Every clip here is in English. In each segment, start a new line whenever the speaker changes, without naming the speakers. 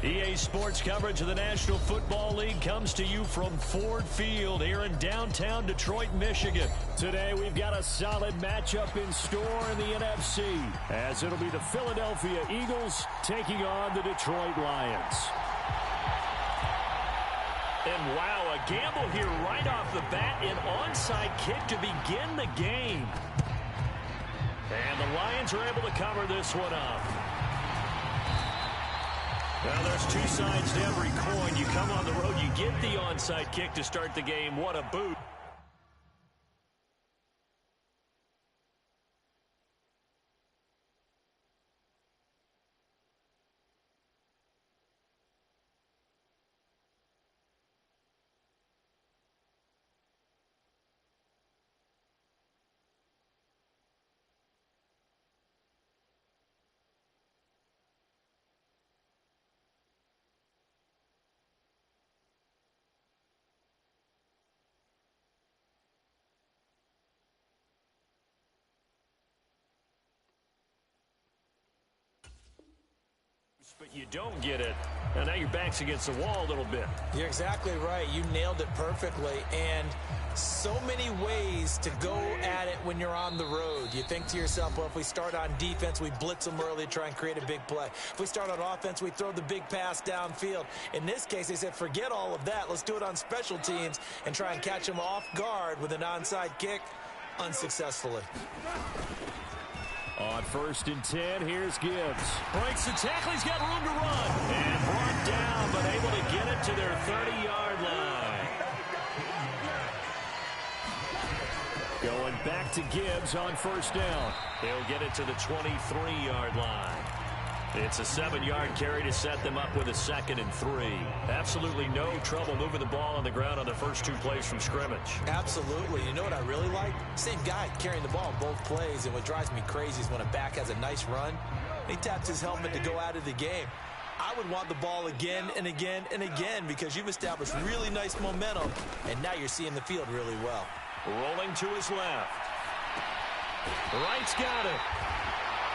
EA Sports coverage of the National Football League comes to you from Ford Field here in downtown Detroit, Michigan. Today we've got a solid matchup in store in the NFC, as it'll be the Philadelphia Eagles taking on the Detroit Lions. And wow, a gamble here right off the bat, an onside kick to begin the game. And the Lions are able to cover this one up. Well, there's two sides to every coin. You come on the road, you get the onside kick to start the game. What a boot. But you don't get it, and now your back's against the wall a little bit.
You're exactly right. You nailed it perfectly, and so many ways to go at it when you're on the road. You think to yourself, well, if we start on defense, we blitz them early, try and create a big play. If we start on offense, we throw the big pass downfield. In this case, they said, forget all of that. Let's do it on special teams and try and catch them off guard with an onside kick unsuccessfully.
On 1st and 10, here's Gibbs. Breaks the tackle, he's got room to run. And brought down, but able to get it to their 30-yard line. Going back to Gibbs on 1st down. He'll get it to the 23-yard line. It's a 7-yard carry to set them up with a 2nd and 3. Absolutely no trouble moving the ball on the ground on the first 2 plays from scrimmage.
Absolutely. You know what I really like? Same guy carrying the ball both plays, and what drives me crazy is when a back has a nice run, he taps his helmet to go out of the game. I would want the ball again and again and again because you've established really nice momentum, and now you're seeing the field really well.
Rolling to his left. Wright's got it.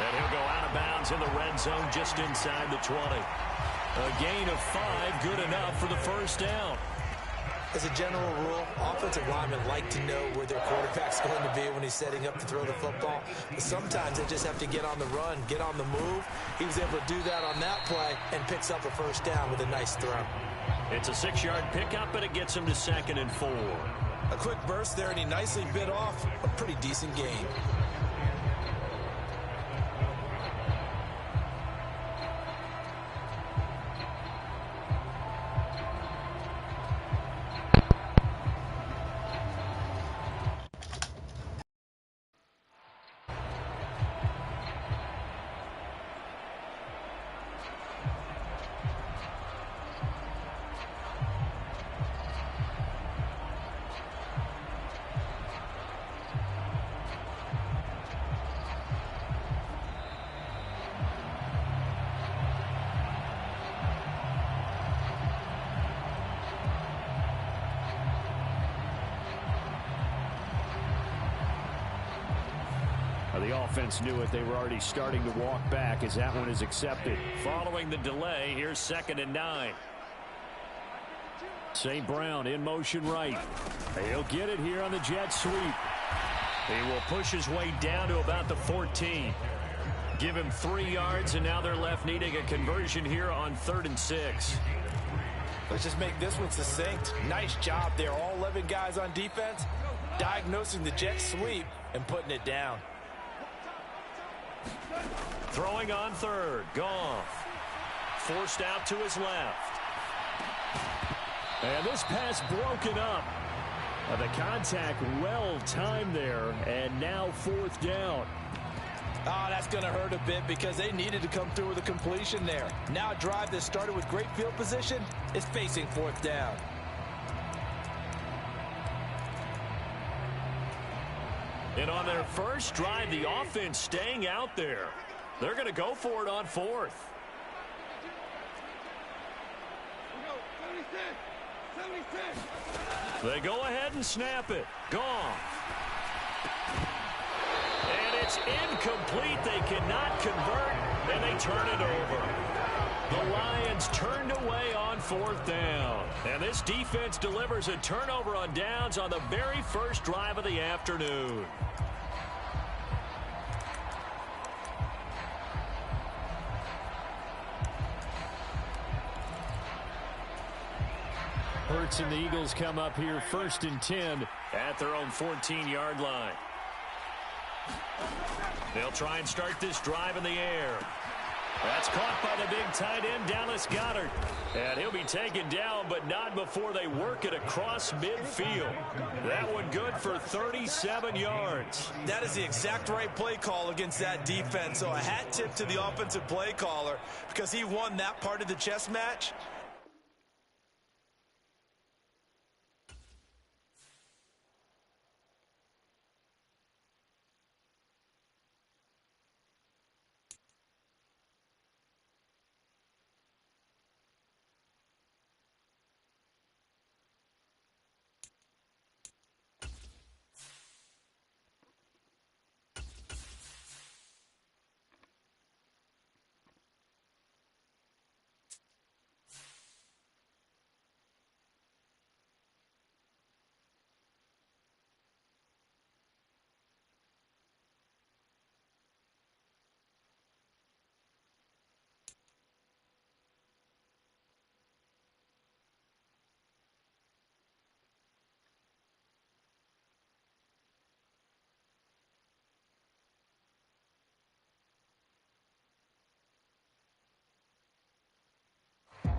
And he'll go out of bounds in the red zone just inside the 20. A gain of 5, good enough for the 1st down.
As a general rule, offensive linemen like to know where their quarterback's going to be when he's setting up to throw the football. But sometimes they just have to get on the run, get on the move. He was able to do that on that play and picks up a 1st down with a nice throw.
It's a 6-yard pickup, and it gets him to 2nd and 4.
A quick burst there, and he nicely bit off a pretty decent gain.
The offense knew it. They were already starting to walk back as that one is accepted. Following the delay, here's 2nd and 9. St. Brown in motion right. He'll get it here on the jet sweep. He will push his way down to about the 14. Give him 3 yards, and now they're left needing a conversion here on 3rd and 6.
Let's just make this one succinct. Nice job there. All 11 guys on defense diagnosing the jet sweep and putting it down.
Throwing on 3rd. Goff. Forced out to his left. And this pass broken up. The contact well timed there. And now 4th down.
Oh, that's going to hurt a bit because they needed to come through with a completion there. Now a drive that started with great field position is facing 4th down.
And on their first drive, the offense staying out there. They're going to go for it on 4th. They go ahead and snap it. Goff. And it's incomplete. They cannot convert, and they turn it over. The Lions turned away on 4th down. And this defense delivers a turnover on downs on the very first drive of the afternoon. Hurts and the Eagles come up here 1st and 10 at their own 14-yard line. They'll try and start this drive in the air. That's caught by the big tight end, Dallas Goedert. And he'll be taken down, but not before they work it across midfield. That one good for 37 yards.
That is the exact right play call against that defense. So a hat tip to the offensive play caller because he won that part of the chess match.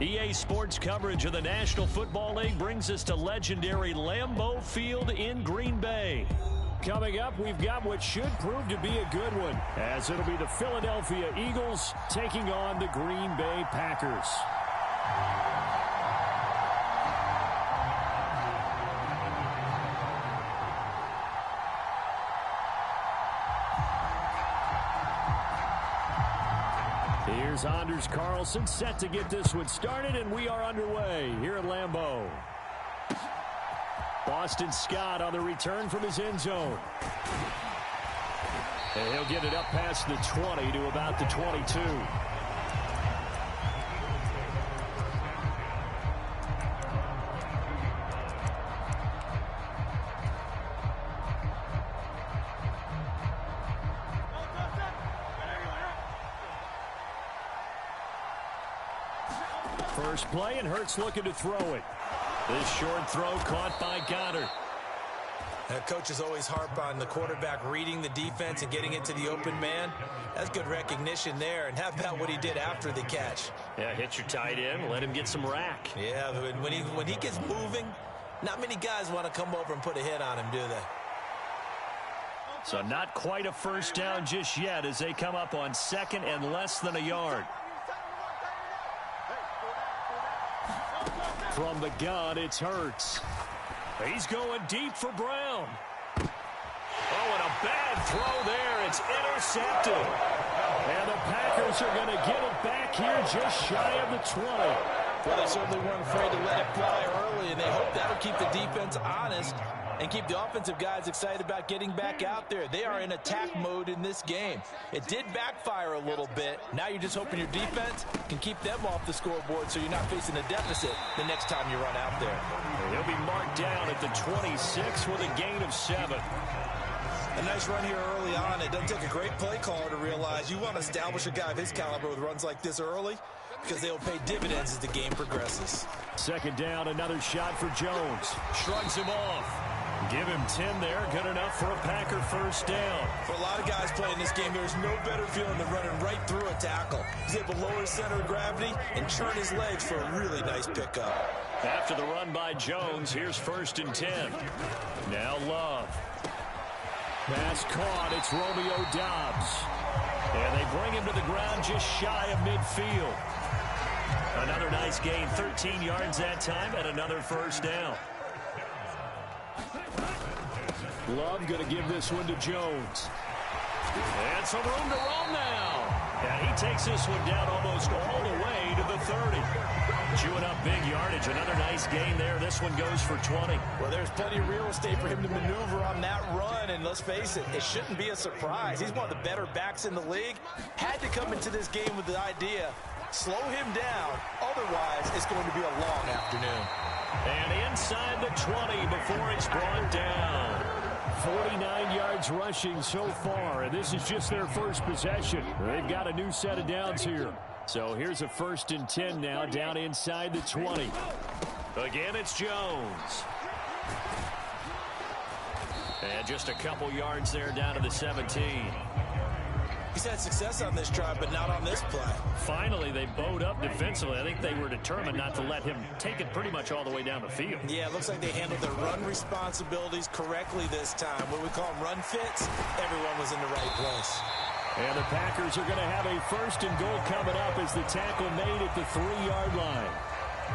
EA Sports coverage of the National Football League brings us to legendary Lambeau Field in Green Bay. Coming up, we've got what should prove to be a good one, as it'll be the Philadelphia Eagles taking on the Green Bay Packers. Here's Anders Carlson set to get this one started, and we are underway here at Lambeau. Boston Scott on the return from his end zone. And he'll get it up past the 20 to about the 22. First play, and Hurts looking to throw it. This short throw caught by Goddard.
Coaches always harp on the quarterback reading the defense and getting into the open man. That's good recognition there. And how about what he did after the catch?
Yeah, hit your tight end, let him get some rack.
Yeah, when he gets moving, not many guys want to come over and put a hit on him, do they?
So not quite a first down just yet as they come up on 2nd and less than a yard. From the gun, it's Hurts. He's going deep for Brown. Oh, and a bad throw there. It's intercepted. And the Packers are going to get it back here just shy of the 20.
Well, they certainly weren't afraid to let it fly early, and they hope that'll keep the defense honest and keep the offensive guys excited about getting back out there. They are in attack mode in this game. It did backfire a little bit. Now you're just hoping your defense can keep them off the scoreboard so you're not facing a deficit the next time you run out there.
He'll be marked down at the 26 with a gain of 7.
A nice run here early on. It doesn't take a great play caller to realize you want to establish a guy of his caliber with runs like this early because they'll pay dividends as the game progresses.
2nd down, another shot for Jones. Shrugs him off. Give him 10 there. Good enough for a Packer first down.
For a lot of guys playing this game, there's no better feeling than running right through a tackle. He's able to lower his center of gravity and churn his legs for a really nice pickup.
After the run by Jones, here's 1st and 10. Now Love. Pass caught. It's Romeo Doubs. And they bring him to the ground just shy of midfield. Another nice gain, 13 yards that time, and another first down. Love going to give this one to Jones. And some room to roam now. And he takes this one down almost all the way to the 30. Chewing up big yardage. Another nice gain there. This one goes for 20.
Well, there's plenty of real estate for him to maneuver on that run. And let's face it, it shouldn't be a surprise. He's one of the better backs in the league. Had to come into this game with the idea Slow him down. Otherwise, it's going to be a long afternoon.
And inside the 20 before it's brought down. 49 yards rushing so far, and this is just their first possession. They've got a new set of downs here. So here's a 1st and 10 now, down inside the 20. Again, it's Jones. And just a couple yards there down to the 17.
He's had success on this drive, but not on this play.
Finally, they bowed up defensively. I think they were determined not to let him take it pretty much all the way down the field.
Yeah, it looks like they handled their run responsibilities correctly this time. What we call them run fits, everyone was in the right place.
And the Packers are going to have a 1st and goal coming up as the tackle made at the 3-yard line.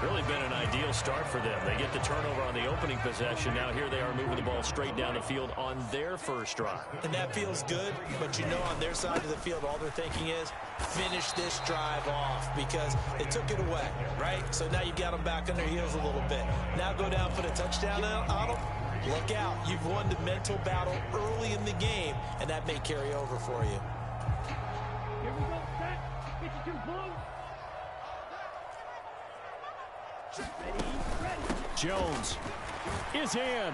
Really been an ideal start for them. They get the turnover on the opening possession. Now here they are moving the ball straight down the field on their first drive.
And that feels good, but you know on their side of the field, all they're thinking is finish this drive off because they took it away, right? So now you got them back on their heels a little bit. Now go down, put a touchdown on them. Look out. You've won the mental battle early in the game, and that may carry over for you.
Here we go, set. 52 blue.
Jones is in.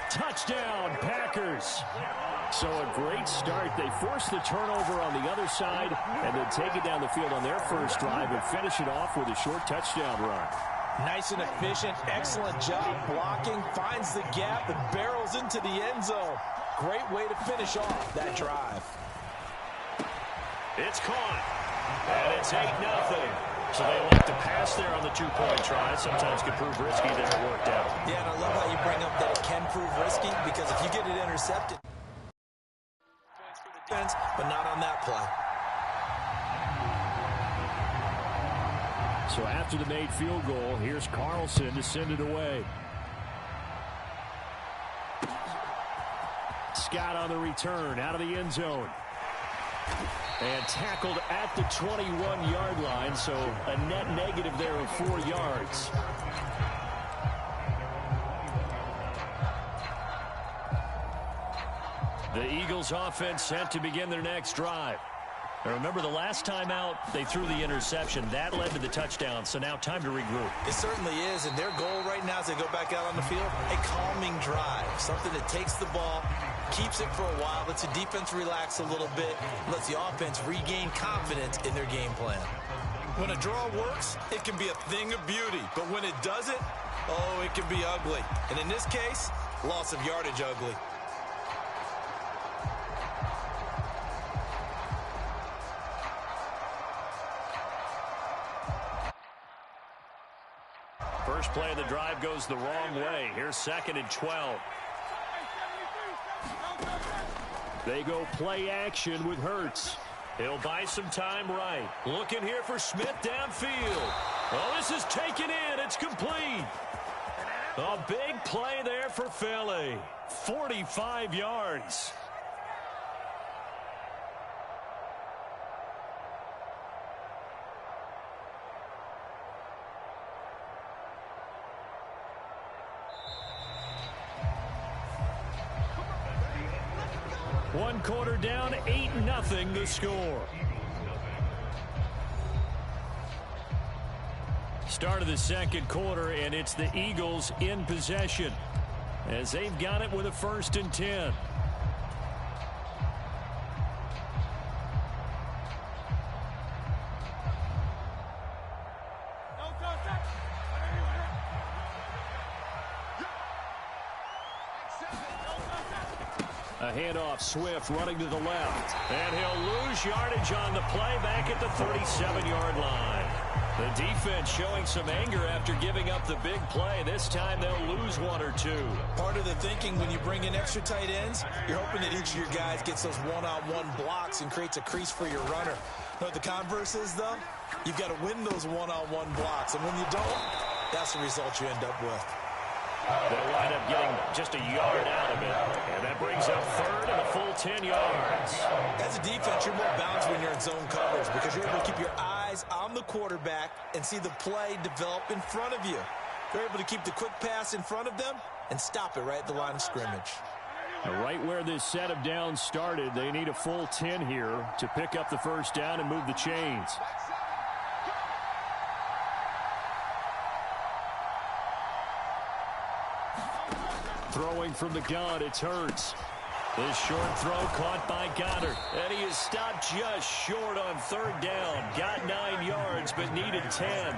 Touchdown, Packers. So a great start. They force the turnover on the other side and then take it down the field on their first drive and finish it off with a short touchdown run.
Nice and efficient. Excellent job blocking. Finds the gap and barrels into the end zone. Great way to finish off that drive.
It's caught. And it's 8-0. So they elect to pass there on the 2-point try. Sometimes could prove risky there. It worked out.
Yeah, and I love how you bring up that it can prove risky because if you get it intercepted, points for the defense, but not on that play.
So after the made field goal, here's Carlson to send it away. Scott on the return out of the end zone. And tackled at the 21-yard line, so a net negative there of 4 yards. The Eagles offense set to begin their next drive. Now remember, the last time out, they threw the interception. That led to the touchdown, so now time to regroup.
It certainly is, and their goal right now as they go back out on the field, a calming drive, something that takes the ball, keeps it for a while, lets the defense relax a little bit, lets the offense regain confidence in their game plan. When a draw works, it can be a thing of beauty, but when it doesn't, oh, it can be ugly. And in this case, loss of yardage ugly.
First play of the drive goes the wrong way. Here's 2nd and 12. They go play action with Hurts. He'll buy some time right. Looking here for Smith downfield. Oh, this is taken in. It's complete. A big play there for Philly. 45 yards. One quarter down, 8-0 the score. Start of the second quarter, and it's the Eagles in possession as they've got it with a 1st and 10. A handoff, Swift running to the left. And he'll lose yardage on the play back at the 37-yard line. The defense showing some anger after giving up the big play. This time they'll lose 1 or 2.
Part of the thinking when you bring in extra tight ends, you're hoping that each of your guys gets those one-on-one blocks and creates a crease for your runner. You know what the converse is, though? You've got to win those one-on-one blocks. And when you don't, that's the result you end up with.
They'll wind up getting just a yard out of it. And that brings up 3rd and a full 10 yards.
As a defense, you're more balanced when you're in zone coverage because you're able to keep your eyes on the quarterback and see the play develop in front of you. You're able to keep the quick pass in front of them and stop it right at the line of scrimmage.
Right where this set of downs started, they need a full 10 here to pick up the first down and move the chains. Throwing from the gun, it's Hurts. This short throw caught by Goddard. And he is stopped just short on third down. Got 9 yards, but needed 10.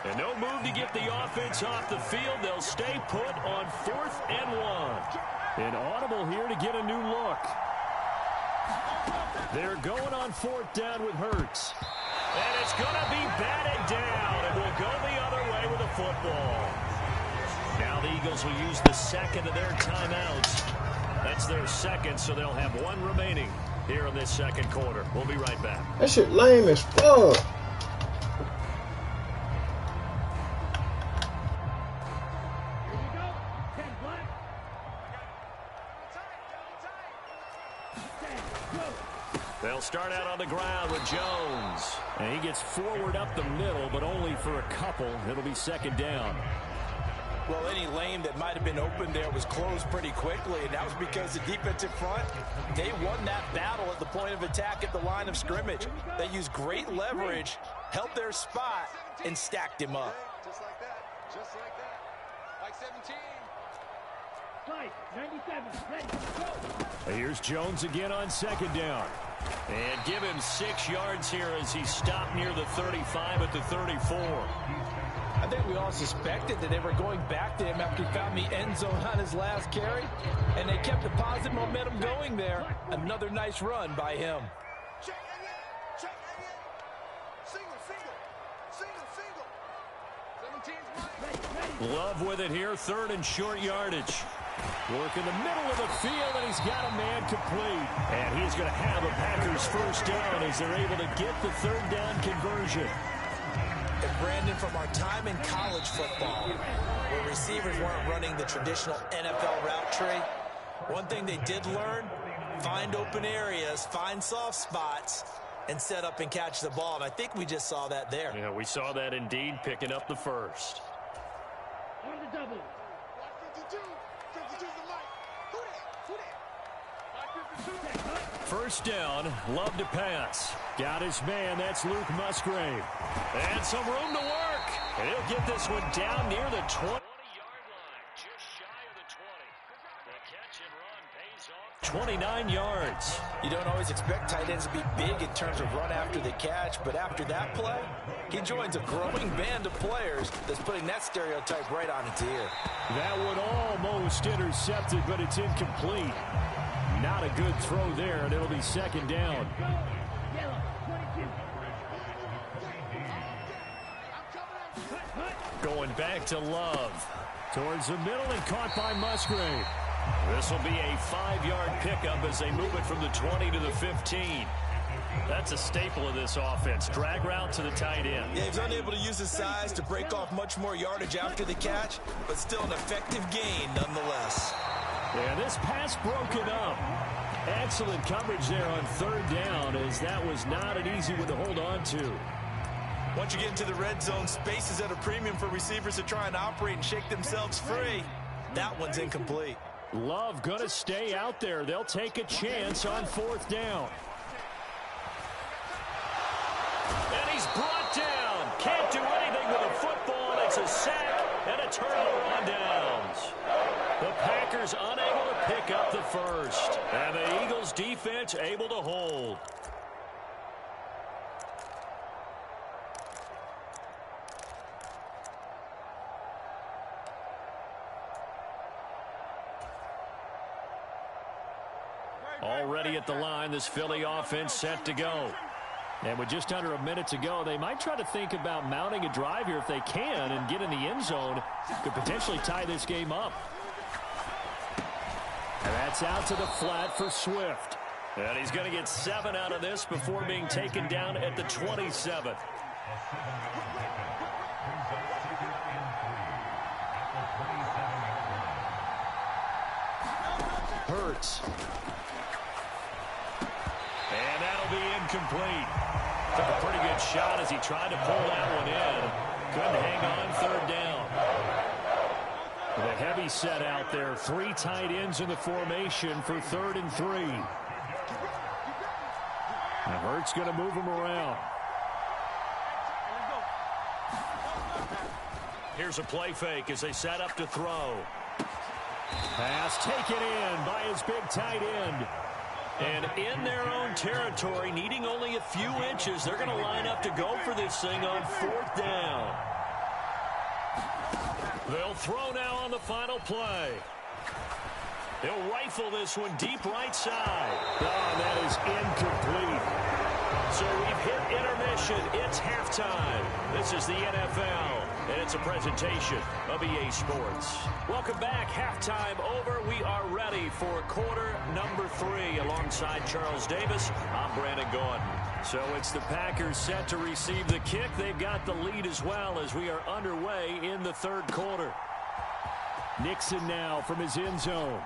And no move to get the offense off the field. They'll stay put on 4th and 1. An audible here to get a new look. They're going on 4th down with Hurts. And it's going to be batted down. And will go the other way with the football. Now the Eagles will use the second of their timeouts. That's their second, so they'll have 1 remaining here in this second quarter. We'll be right back.
That shit lame as fuck.
They'll start out on the ground with Jones. And he gets forward up the middle, but only for a couple. It'll be second down.
Well, any lane that might have been open there was closed pretty quickly, and that was because the defensive front, they won that battle at the point of attack at the line of scrimmage. They used great leverage, held their spot, and stacked him up.
Just like that. Just like that. Like 17.
Fight, 97, ready, go.
Here's Jones again on second down. And give him 6 yards here as he stopped near the 35 at the 34.
I think we all suspected that they were going back to him after he found the end zone on his last carry, and they kept the positive momentum going there. Another nice run by him.
Check again. Check again. Single, single. Single, single. 17's mine.
Love with it here, 3rd and short yardage. Work in the middle of the field, and he's got a man complete. And he's going to have a Packers first down as they're able to get the 3rd down conversion.
And Brandon, from our time in college football, where receivers weren't running the traditional NFL route tree, one thing they did learn, find open areas, find soft spots, and set up and catch the ball. And I think we just saw that there.
Yeah, we saw that indeed, picking up the first.
On the double.
52. 52's the light. Who that? Who that? 52.
First down, Love to pass. Got his man, that's Luke Musgrave. And some room to work. And he'll get this one down near the 20-yard line, just shy of the 20. The catch and run pays off. 29 yards.
You don't always expect tight ends to be big in terms of run after the catch, but after that play, he joins a growing band of players that's putting that stereotype right on its ear.
That one almost intercepted, but it's incomplete. Not a good throw there, and it'll be second down.
Yellow, 22.
Going back to Love. Towards the middle and caught by Musgrave. This will be a 5-yard pickup as they move it from the 20 to the 15. That's a staple of this offense. Drag route to the tight end.
Yeah, he's unable to use his size to break off much more yardage after the catch, but still an effective gain nonetheless.
Yeah, this pass broken up. Excellent coverage there on 3rd down, as that was not an easy one to hold on to.
Once you get into the red zone, space is at a premium for receivers to try and operate and shake themselves free. That one's incomplete.
Love gonna stay out there. They'll take a chance on 4th down. And he's brought down. Can't do anything with the football. It's a sack and a turnover on downs. The Packers unable to pick up the first. And the Eagles defense able to hold. Already at the line, this Philly offense set to go. And with just under a minute to go, they might try to think about mounting a drive here if they can and get in the end zone. Could potentially tie this game up. And that's out to the flat for Swift. And he's going to get 7 out of this before being taken down at the 27. Hurts. And that'll be incomplete. Took a pretty good shot as he tried to pull that one in. Couldn't hang on 3rd down. With a heavy set out there. 3 tight ends in the formation for 3rd and 3. And Hurts going to move him around. Here's a play fake as they set up to throw. Pass taken in by his big tight end. And in their own territory, needing only a few inches, they're going to line up to go for this thing on 4th down. They'll throw now on the final play. They'll rifle this one deep right side. Oh, that is incomplete. So we've hit intermission. It's halftime. This is the NFL, and it's a presentation of EA Sports. Welcome back. Halftime over. We are ready for quarter number 3. Alongside Charles Davis, I'm Brandon Gordon. So it's the Packers set to receive the kick. They've got the lead as well as we are underway in the third quarter. Nixon now from his end zone.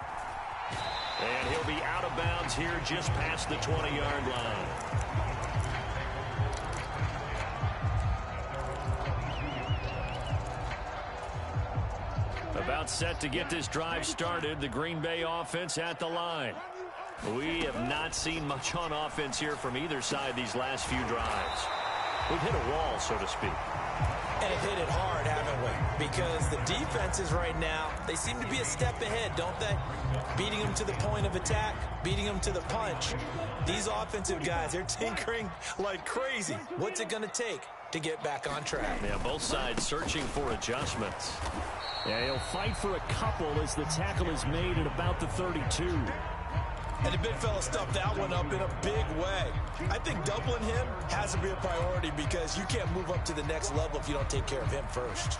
And he'll be out of bounds here just past the 20-yard line. About set to get this drive started. The Green Bay offense at the line. We have not seen much on offense here from either side these last few drives. We've hit a wall, so to speak.
And have hit it hard, haven't we? Because the defenses right now, they seem to be a step ahead, don't they? Beating them to the point of attack, beating them to the punch. These offensive guys, they're tinkering like crazy. What's it going to take to get back on track?
Yeah, both sides searching for adjustments. Yeah, he'll fight for a couple as the tackle is made at about the 32.
And the big fella stuffed that one up in a big way. I think doubling him has to be a priority because you can't move up to the next level if you don't take care of him first.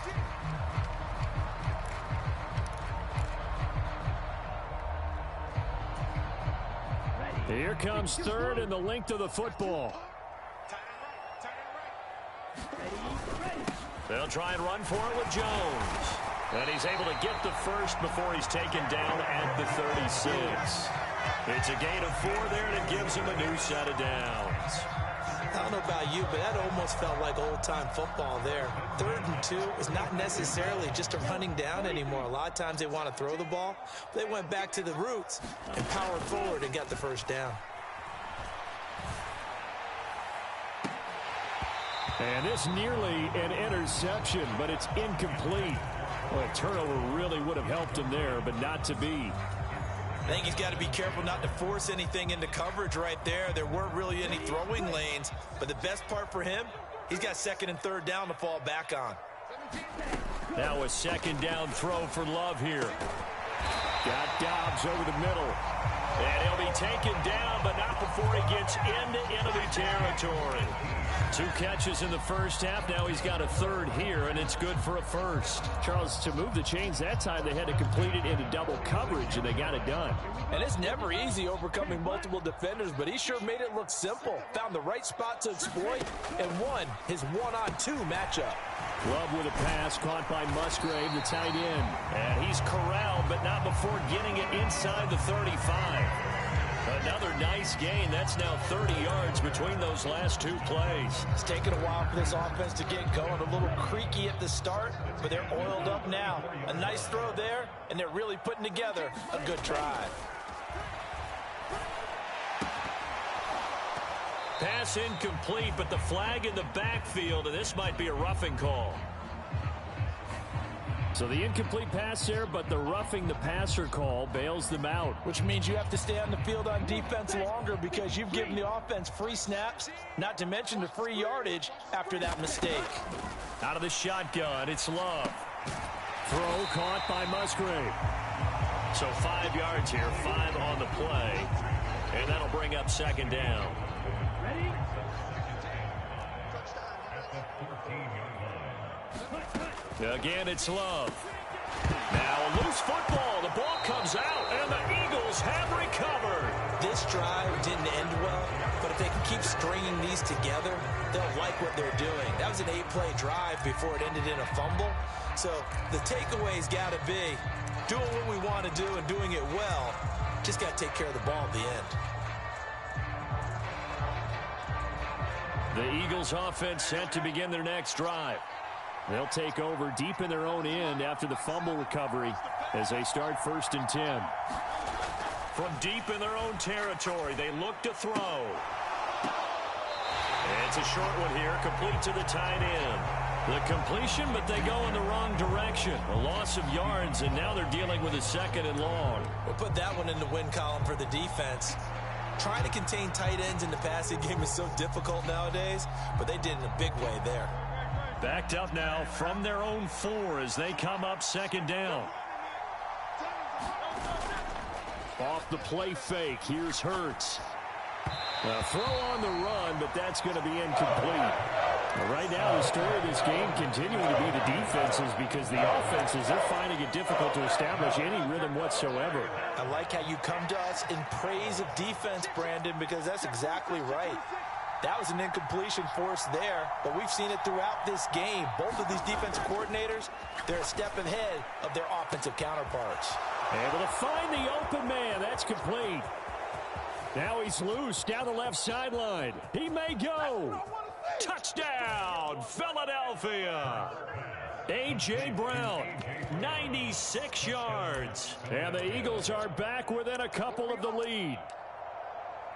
Here comes third and the length of the football. They'll try and run for it with Jones. And he's able to get the first before he's taken down at the 36. It's a gain of 4 there, and it gives him a new set of downs.
I don't know about you, but that almost felt like old-time football there. 3rd and 2 is not necessarily just a running down anymore. A lot of times they want to throw the ball. They went back to the roots and powered forward and got the first down.
And this nearly an interception, but it's incomplete. Well, a turnover really would have helped him there, but not to be.
I think he's got to be careful not to force anything into coverage right there. There weren't really any throwing lanes, but the best part for him, he's got 2nd and 3rd down to fall back on.
Now a 2nd down throw for Love here. Got Dobbs over the middle. And he'll be taken down, but not before he gets into enemy territory. 2 catches in the first half. Now he's got a 3rd here, and it's good for a first. Charles, to move the chains that time, they had to complete it into double coverage, and they got it done.
And it's never easy overcoming multiple defenders, but he sure made it look simple. Found the right spot to exploit and won his 1-on-2 matchup.
Love with a pass caught by Musgrave, the tight end. And he's corralled, but not before getting it inside the 35. Another nice gain. That's now 30 yards between those last 2 plays.
It's taken a while for this offense to get going. A little creaky at the start, but they're oiled up now. A nice throw there, and they're really putting together a good drive.
Pass incomplete, but the flag in the backfield, and this might be a roughing call. So the incomplete pass there, but the roughing the passer call bails them out.
Which means you have to stay on the field on defense longer because you've given the offense free snaps, not to mention the free yardage after that mistake.
Out of the shotgun, it's Love. Throw caught by Musgrave. So 5 yards here, 5 on the play. And that'll bring up 2nd down. Again, it's Love. Now a loose football. The ball comes out, and the Eagles have recovered.
This drive didn't end well, but if they can keep stringing these together, they'll like what they're doing. That was an 8-play drive before it ended in a fumble. So the takeaway's got to be doing what we want to do and doing it well. Just got to take care of the ball at the end.
The Eagles offense set to begin their next drive. They'll take over deep in their own end after the fumble recovery as they start 1st and 10. From deep in their own territory, they look to throw. And it's a short one here, complete to the tight end. The completion, but they go in the wrong direction. A loss of yards, and now they're dealing with a 2nd and long.
We'll put that one in the win column for the defense. Trying to contain tight ends in the passing game is so difficult nowadays, but they did in a big way there.
Backed up now from their own 4 as they come up 2nd down. Off the play fake, here's Hurts. A throw on the run, but that's going to be incomplete. Right now, the story of this game continuing to be the defenses, because the offenses, they're finding it difficult to establish any rhythm whatsoever.
I like how you come to us in praise of defense, Brandon, because that's exactly right. That was an incompletion force there, but we've seen it throughout this game. Both of these defensive coordinators, they're a step ahead of their offensive counterparts.
Able to find the open man. That's complete. Now he's loose down the left sideline. He may go. Touchdown, Philadelphia. A.J. Brown, 96 yards. And the Eagles are back within a couple of the lead.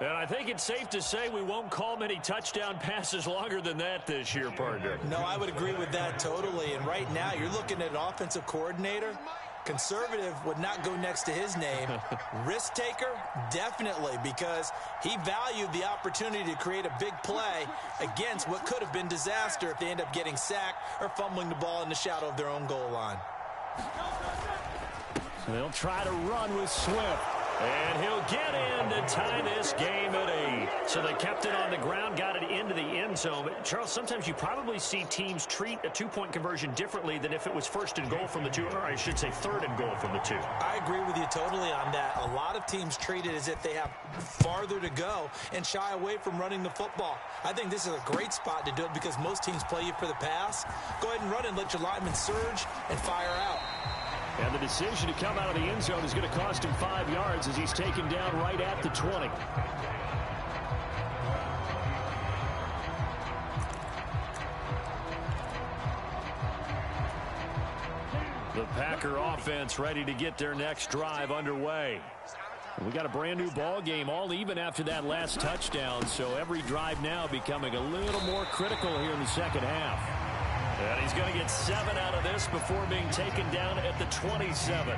And I think it's safe to say we won't call many touchdown passes longer than that this year, partner.
No, I would agree with that totally. And right now, you're looking at an offensive coordinator. Conservative would not go next to his name. Risk taker, definitely, because he valued the opportunity to create a big play against what could have been disaster if they end up getting sacked or fumbling the ball in the shadow of their own goal line.
So they'll try to run with Swift. And he'll get in to tie this game at 8. So they kept it on the ground, got it into the end zone. But Charles, sometimes you probably see teams treat a 2-point conversion differently than if it was 1st and goal from the 2, or I should say 3rd and goal from the 2.
I agree with you totally on that. A lot of teams treat it as if they have farther to go and shy away from running the football. I think this is a great spot to do it because most teams play you for the pass. Go ahead and run and let your linemen surge and fire out.
And the decision to come out of the end zone is going to cost him 5 yards as he's taken down right at the 20. The Packer offense ready to get their next drive underway. We got a brand new ball game, all even after that last touchdown, so every drive now becoming a little more critical here in the 2nd half. And he's going to get 7 out of this before being taken down at the 27.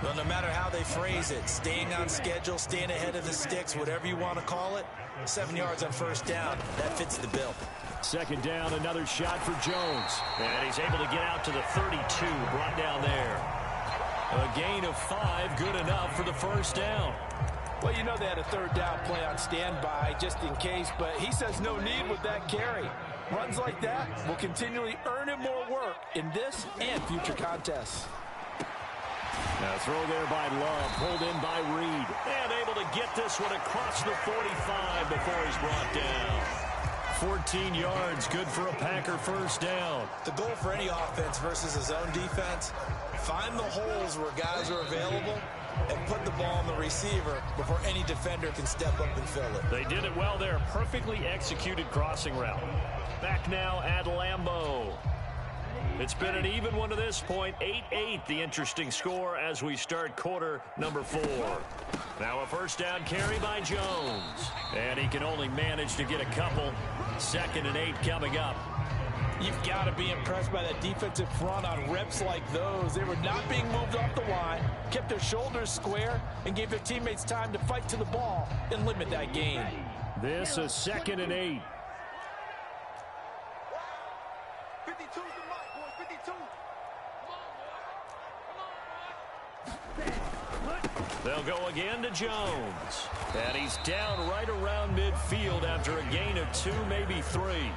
Well, no matter how they phrase it, staying on schedule, staying ahead of the sticks, whatever you want to call it, 7 yards on 1st down, that fits the bill.
2nd down, another shot for Jones. And he's able to get out to the 32, brought down there. A gain of 5, good enough for the 1st down.
Well, you know they had a 3rd down play on standby just in case, but he says no need with that carry. Runs like that will continually earn him more work in this and future contests.
Now throw there by Love, pulled in by Reed. And able to get this one across the 45 before he's brought down. 14 yards, good for a Packer 1st down.
The goal for any offense versus his own defense, find the holes where guys are available and put the ball on the receiver before any defender can step up and fill it.
They did it well there. Perfectly executed crossing route. Back now at Lambeau. It's been an even one to this point. 8-8, the interesting score as we start quarter number 4. Now a 1st down carry by Jones. And he can only manage to get a couple. 2nd and 8 coming up.
You've got to be impressed by that defensive front on reps like those. They were not being moved off the line, kept their shoulders square, and gave their teammates time to fight to the ball and limit that gain.
This a 2nd and 8.
52's the mark, boys. 52.
They'll go again to Jones. And he's down right around midfield after a gain of 2, maybe 3.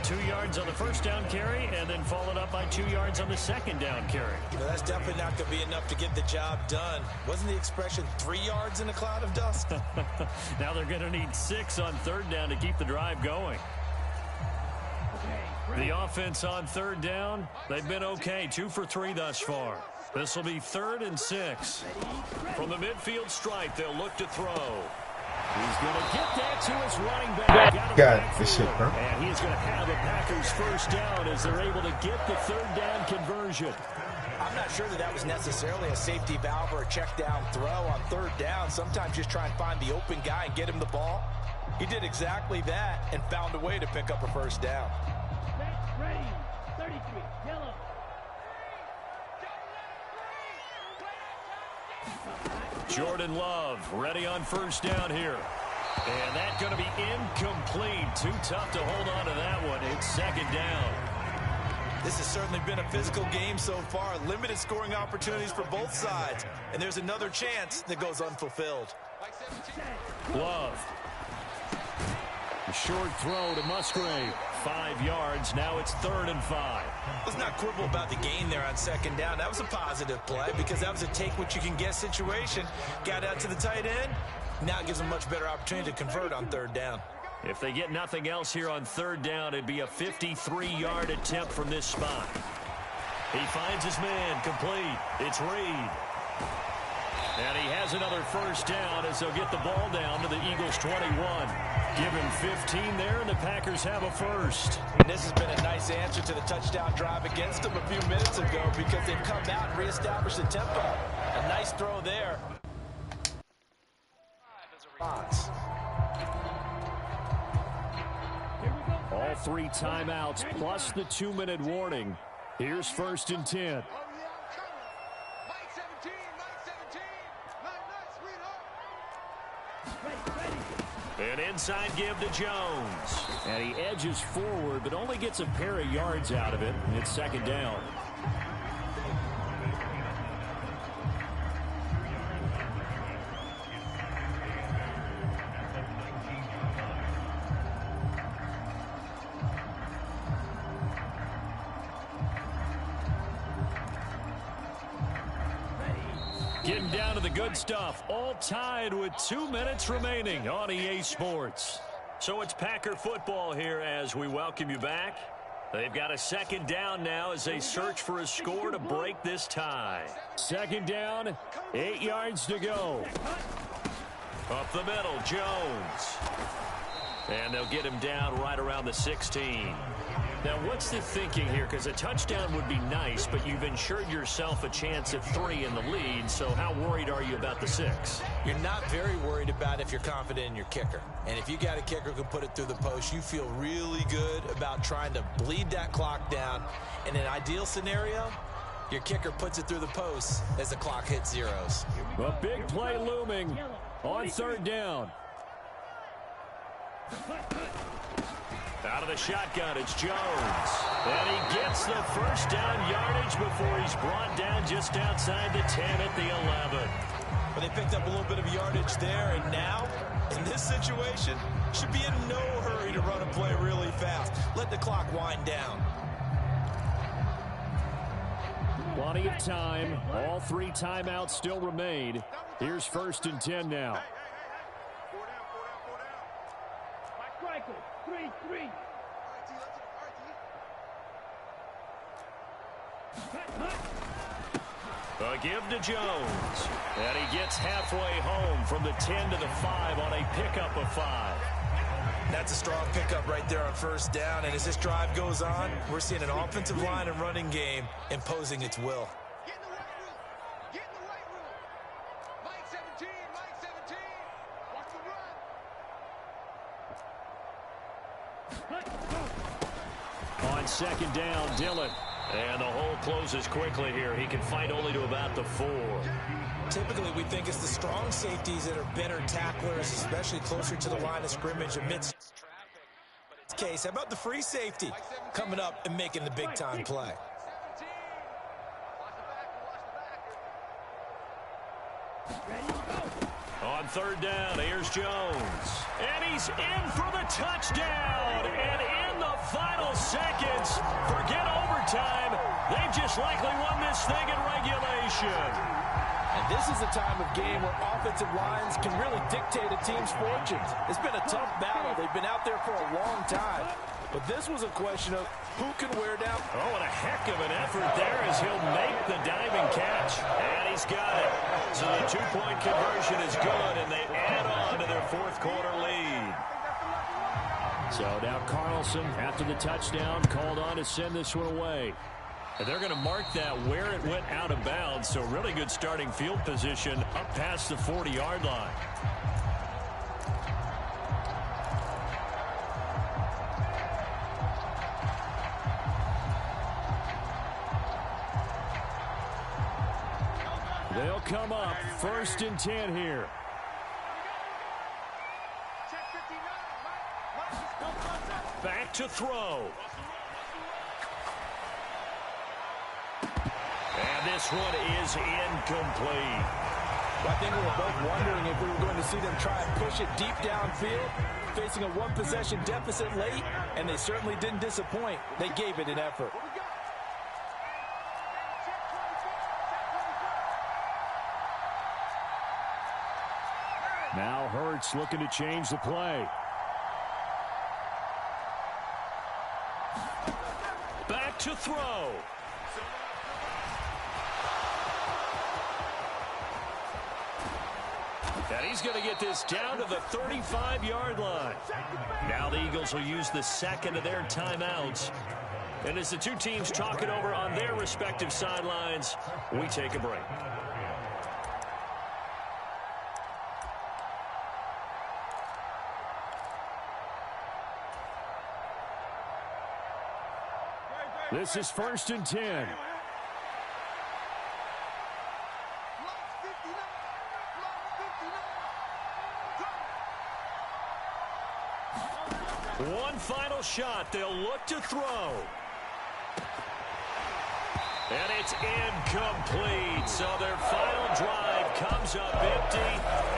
2 yards on the 1st down carry, and then followed up by 2 yards on the 2nd down carry.
You know, that's definitely not going to be enough to get the job done. Wasn't the expression 3 yards in a cloud of dust?
Now they're going to need 6 on 3rd down to keep the drive going. The offense on 3rd down, they've been okay. 2 for 3 thus far. This will be 3rd and 6. From the midfield stripe, they'll look to throw. He's going to get that to his running back.
Got this shit, bro.
And he is going to have a Packers 1st down as they're able to get the 3rd down conversion.
I'm not sure that was necessarily a safety valve or a check down throw on 3rd down. Sometimes just try and find the open guy and get him the ball. He did exactly that and found a way to pick up a 1st down.
Ready. 23, yellow.
Jordan Love ready on first down here. And that's going to be incomplete. Too tough to hold on to that one. It's second down.
This has certainly been a physical game so far. Limited scoring opportunities for both sides. And there's another chance that goes unfulfilled.
Love. A short throw to Musgrave. 5 yards. Now it's 3rd and 5.
Let's not quibble about the gain there on second down. That was a positive play because that was a take-what-you-can-get situation. Got out to the tight end. Now it gives them a much better opportunity to convert on 3rd down.
If they get nothing else here on 3rd down, it'd be a 53-yard attempt from this spot. He finds his man complete. It's Reed. And he has another first down as they'll get the ball down to the Eagles' 21. Give him 15 there, and the Packers have a first.
And this has been a nice answer to the touchdown drive against them a few minutes ago because they've come out and reestablished the tempo. A nice throw there.
All 3 timeouts plus the 2-minute warning. Here's 1st and 10. An inside give to Jones. And he edges forward, but only gets a pair of yards out of it. And it's 2nd down. Getting down to the good stuff, all tied with 2 minutes remaining on EA Sports. So it's Packer football here as we welcome you back. They've got a 2nd down now as they search for a score to break this tie. 2nd down, 8 yards to go. Up the middle, Jones. And they'll get him down right around the 16. Now, what's the thinking here? Because a touchdown would be nice, but you've ensured yourself a chance of 3 in the lead, so how worried are you about the 6?
You're not very worried about if you're confident in your kicker. And if you got a kicker who can put it through the post, you feel really good about trying to bleed that clock down. In an ideal scenario, your kicker puts it through the post as the clock hits zeros.
A big play looming on 3rd down. Out of the shotgun, it's Jones. And he gets the first down yardage before he's brought down just outside the 10 at the 11.
But they picked up a little bit of yardage there, and now, in this situation, should be in no hurry to run a play really fast. Let the clock wind down.
Plenty of time. All 3 timeouts still remain. Here's 1st and 10 now.
Striker, 3-3.
A give to Jones. And he gets halfway home from the 10 to the 5 on a pickup of 5.
That's a strong pickup right there on 1st down. And as this drive goes on, we're seeing an offensive line and running game imposing its will.
Get in the right room. Get in the right room. Mike 17, Mike 17. Watch the run.
On 2nd down, Dillon. And the hole closes quickly here. He can fight only to about the 4.
Typically, we think it's the strong safeties that are better tacklers, especially closer to the line of scrimmage amidst traffic. But in this case, how about the free safety coming up and making the big-time play?
On 3rd down, here's Jones. And he's in for the touchdown. And in the final seconds, forget overtime. They've just likely won this thing in regulation.
And this is a time of game where offensive lines can really dictate a team's fortunes. It's been a tough battle. They've been out there for a long time. But this was a question of who can wear down.
Oh, and a heck of an effort there as he'll make the diving catch. And he's got it. So the 2-point conversion is good, and they add on to their 4th quarter lead. So now Carlson, after the touchdown, called on to send this one away. And they're going to mark that where it went out of bounds. So really good starting field position up past the 40-yard line. They'll come up 1st and 10 here. Back to throw. And this one is incomplete.
I think we were both wondering if we were going to see them try and push it deep downfield, facing a one-possession deficit late, and they certainly didn't disappoint. They gave it an effort.
Now Hurts looking to change the play. Back to throw. And he's going to get this down to the 35-yard line. Now the Eagles will use the second of their timeouts. And as the two teams talk it over on their respective sidelines, we take a break. This is 1st and 10. One final shot. They'll look to throw. And it's incomplete. So their final drive comes up empty.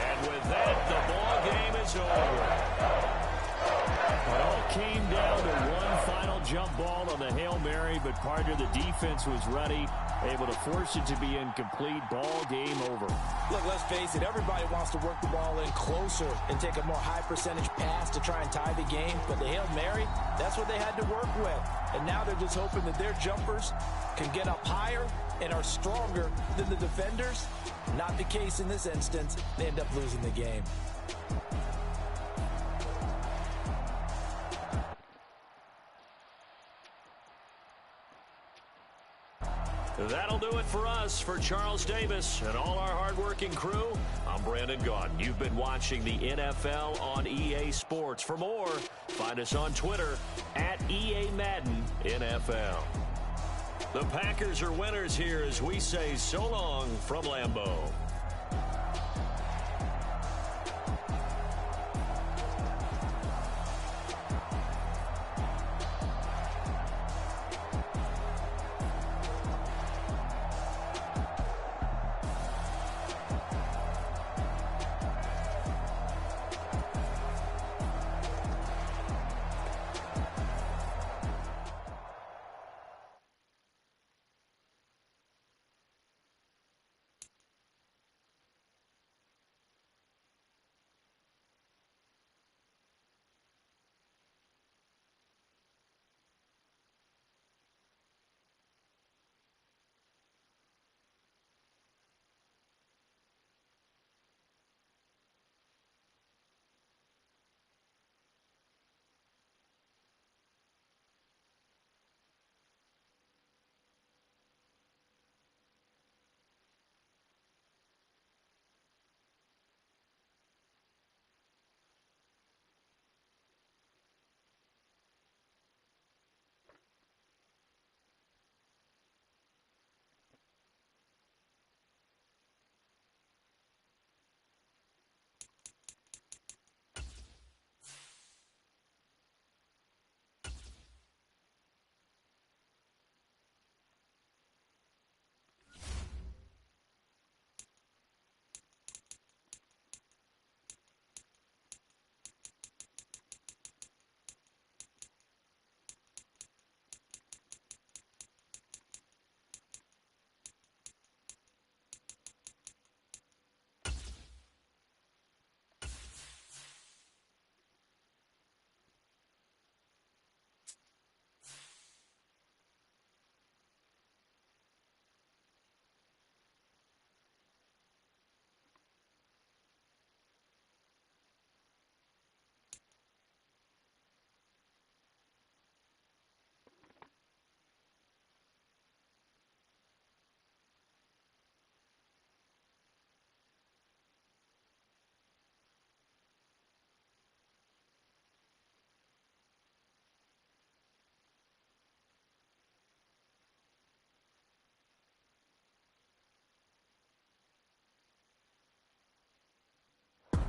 And with that, the ball game is over. It all came down to one final jump ball on the Hail Mary, but part of the defense was ready, able to force it to be incomplete. Ball game over.
Look, let's face it, everybody wants to work the ball in closer and take a more high-percentage pass to try and tie the game. But the Hail Mary, that's what they had to work with. And now they're just hoping that their jumpers can get up higher and are stronger than the defenders. Not the case in this instance. They end up losing the game.
That'll do it for us. For Charles Davis and all our hardworking crew, I'm Brandon Gaudin. You've been watching the NFL on EA Sports. For more, find us on Twitter at EA Madden NFL. The Packers are winners here as we say so long from Lambeau.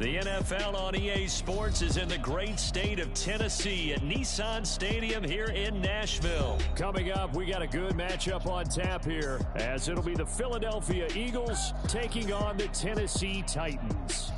The NFL on EA Sports is in the great state of Tennessee at Nissan Stadium here in Nashville. Coming up, we got a good matchup on tap here, as it'll be the Philadelphia Eagles taking on the Tennessee Titans.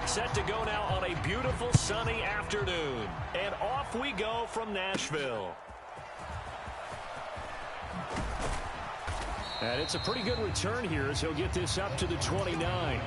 Set to go now on a beautiful sunny afternoon. And off we go from Nashville. And it's a pretty good return here as he'll get this up to the 29.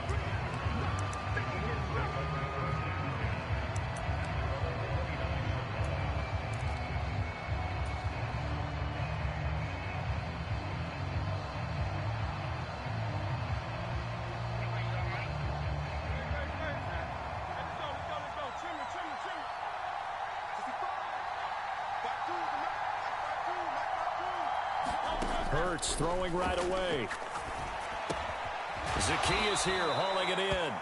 Hurts throwing right away. Zacchaeus here hauling it in.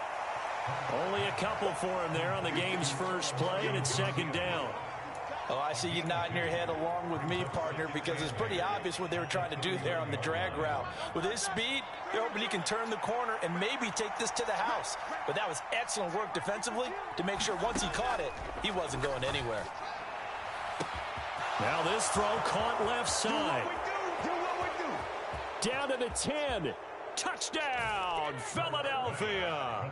Only a couple for him there on the game's first play, and it's second down.
Oh, I see you nodding your head along with me, partner, because it's pretty obvious what they were trying to do there on the drag route. With his speed, they're hoping he can turn the corner and maybe take this to the house. But that was excellent work defensively to make sure once he caught it, he wasn't going anywhere.
Now this throw caught left side. Down to the 10. Touchdown, Philadelphia.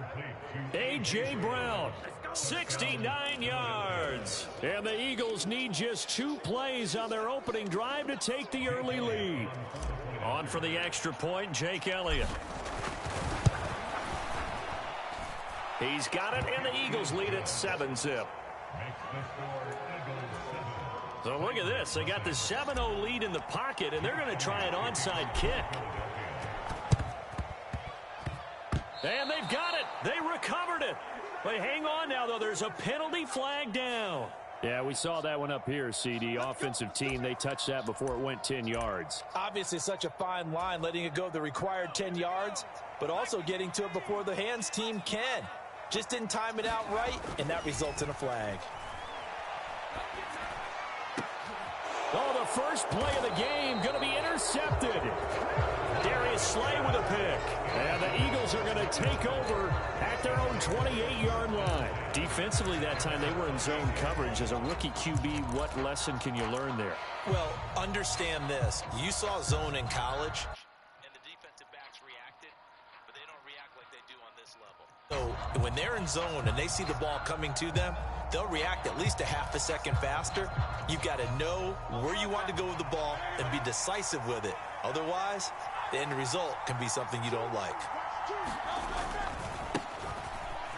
A.J. Brown, 69 yards. And the Eagles need just 2 plays on their opening drive to take the early lead. On for the extra point, Jake Elliott. He's got it, and the Eagles lead at 7-zip. So look at this. They got the 7-0 lead in the pocket, and they're going to try an onside kick. And they've got it. They recovered it. But hang on now, though. There's a penalty flag down. Yeah, we saw that one up here, CD. Offensive team, they touched that before it went 10 yards.
Obviously, such a fine line, letting it go the required 10 yards, but also getting to it before the hands team can. Just didn't time it out right, and that results in a flag.
Oh, the first play of the game going to be intercepted. Darius Slay with a pick. And the Eagles are going to take over at their own 28-yard line. Defensively that time, they were in zone coverage. As a rookie QB, what lesson can you learn there?
Well, understand this. You saw zone in college, and the defensive backs reacted, but they don't react like they do on this level. So when they're in zone and they see the ball coming to them, they'll react at least a half a second faster. You've got to know where you want to go with the ball and be decisive with it. Otherwise, the end result can be something you don't like.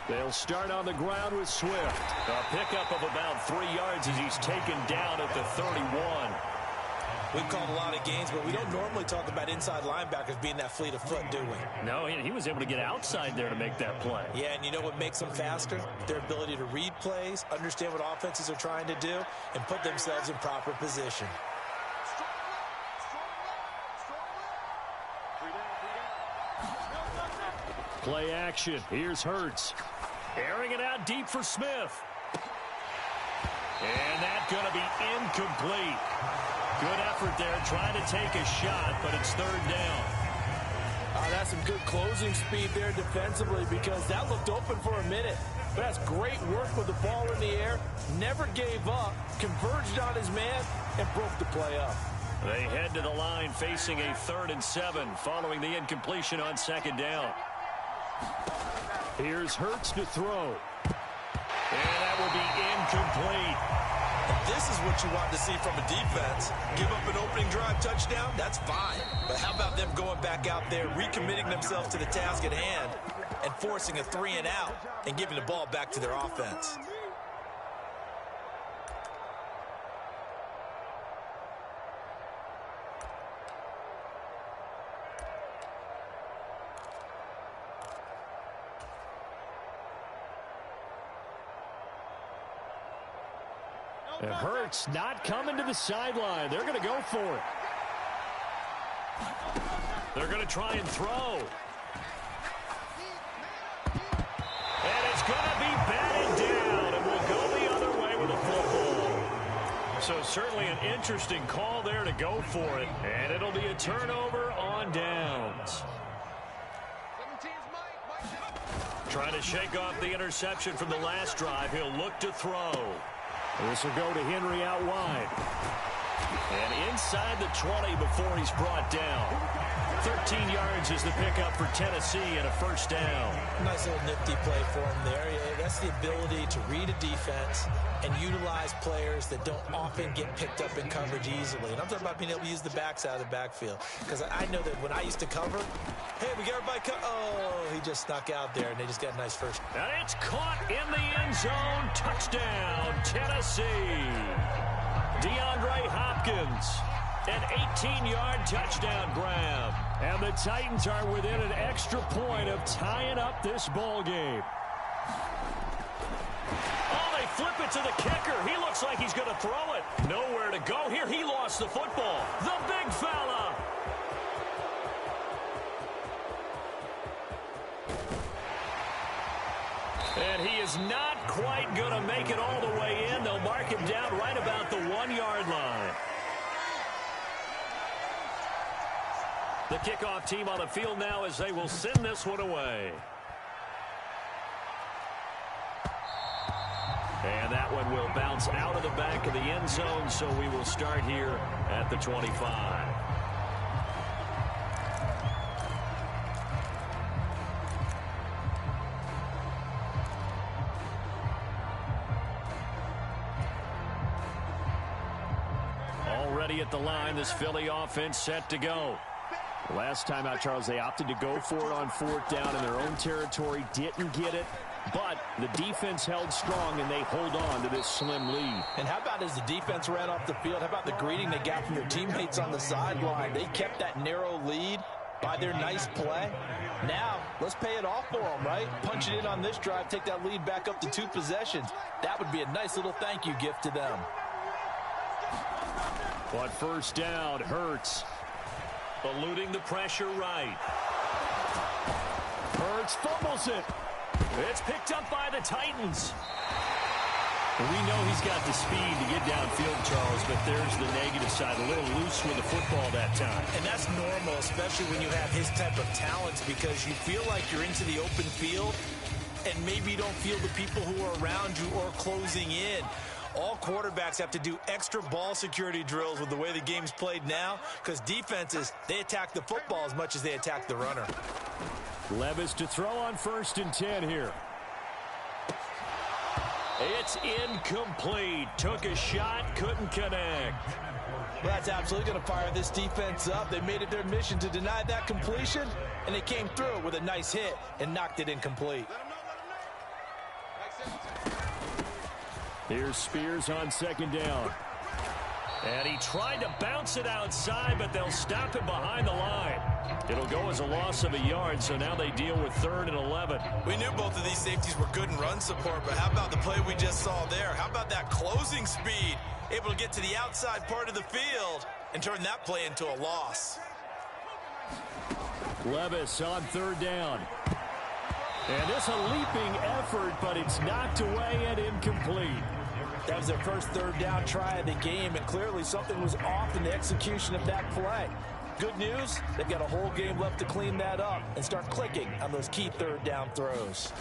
They'll start on the ground with Swift. A pickup of about 3 yards as he's taken down at the 31.
We've called a lot of games, but we don't normally talk about inside linebackers being that fleet of foot, do we?
No, he was able to get outside there to make that play.
Yeah, and you know what makes them faster? Their ability to read plays, understand what offenses are trying to do, and put themselves in proper position.
Play action. Here's Hurts. Airing it out deep for Smith. And that's going to be incomplete. Good effort there, trying to take a shot, but it's third down.
That's some good closing speed there defensively, because that looked open for a minute. But that's great work with the ball in the air. Never gave up, converged on his man, and broke the play up.
They head to the line facing a 3rd and 7 following the incompletion on second down. Here's Hurts to throw. And that will be incomplete.
This is what you want to see from a defense. Give up an opening drive touchdown, that's fine. But how about them going back out there, recommitting themselves to the task at hand, and forcing a 3 and out, and giving the ball back to their offense?
It hurts not coming to the sideline. They're going to go for it. They're going to try and throw. And it's going to be batted down, and we'll go the other way with a football. So certainly an interesting call there to go for it, and it'll be a turnover on downs. Trying to shake off the interception from the last drive. He'll look to throw. This will go to Henry out wide. And inside the 20 before he's brought down. 13 yards is the pickup for Tennessee and a first down.
Nice little nifty play for him there. Yeah, that's the ability to read a defense and utilize players that don't often get picked up in coverage easily. And I'm talking about being able to use the backs out of the backfield. Because I know that when I used to cover, hey, we got everybody oh, he just snuck out there, and they just got a nice first.
And it's caught in the end zone. Touchdown, Tennessee. DeAndre Hopkins. An 18-yard touchdown grab. And the Titans are within an extra point of tying up this ball game. Oh, they flip it to the kicker. He looks like he's going to throw it. Nowhere to go here. He lost the football. The big fella. And he is not quite going to make it all the way in. They'll mark him down right about the 1-yard line. The kickoff team on the field now as they will send this one away. And that one will bounce out of the back of the end zone, so we will start here at the 25. Already at the line, this Philly offense set to go. Last time out, Charles, they opted to go for it on 4th down in their own territory. Didn't get it, but the defense held strong, and they hold on to this slim lead.
And how about as the defense ran off the field, how about the greeting they got from their teammates on the sideline? They kept that narrow lead by their nice play. Now, let's pay it off for them, right? Punch it in on this drive, take that lead back up to 2 possessions. That would be a nice little thank you gift to them.
But first down, Hurts. Eluding the pressure right. Hurts fumbles it. It's picked up by the Titans. We know he's got the speed to get downfield, Charles, but there's the negative side. A little loose with the football that time.
And that's normal, especially when you have his type of talents, because you feel like you're into the open field and maybe you don't feel the people who are around you or closing in. All quarterbacks have to do extra ball security drills with the way the game's played now, because defenses, they attack the football as much as they attack the runner.
Levis to throw on 1st and 10 here. It's incomplete. Took a shot, couldn't connect.
Well, that's absolutely going to fire this defense up. They made it their mission to deny that completion, and they came through with a nice hit and knocked it incomplete.
Here's Spears on 2nd down. And he tried to bounce it outside, but they'll stop him behind the line. It'll go as a loss of a yard, so now they deal with 3rd and 11.
We knew both of these safeties were good in run support, but how about the play we just saw there? How about that closing speed? Able to get to the outside part of the field and turn that play into a loss.
Levis on 3rd down. And it's a leaping effort, but it's knocked away and incomplete.
That was their first 3rd down try of the game, and clearly something was off in the execution of that play. Good news, they've got a whole game left to clean that up and start clicking on those key 3rd down throws.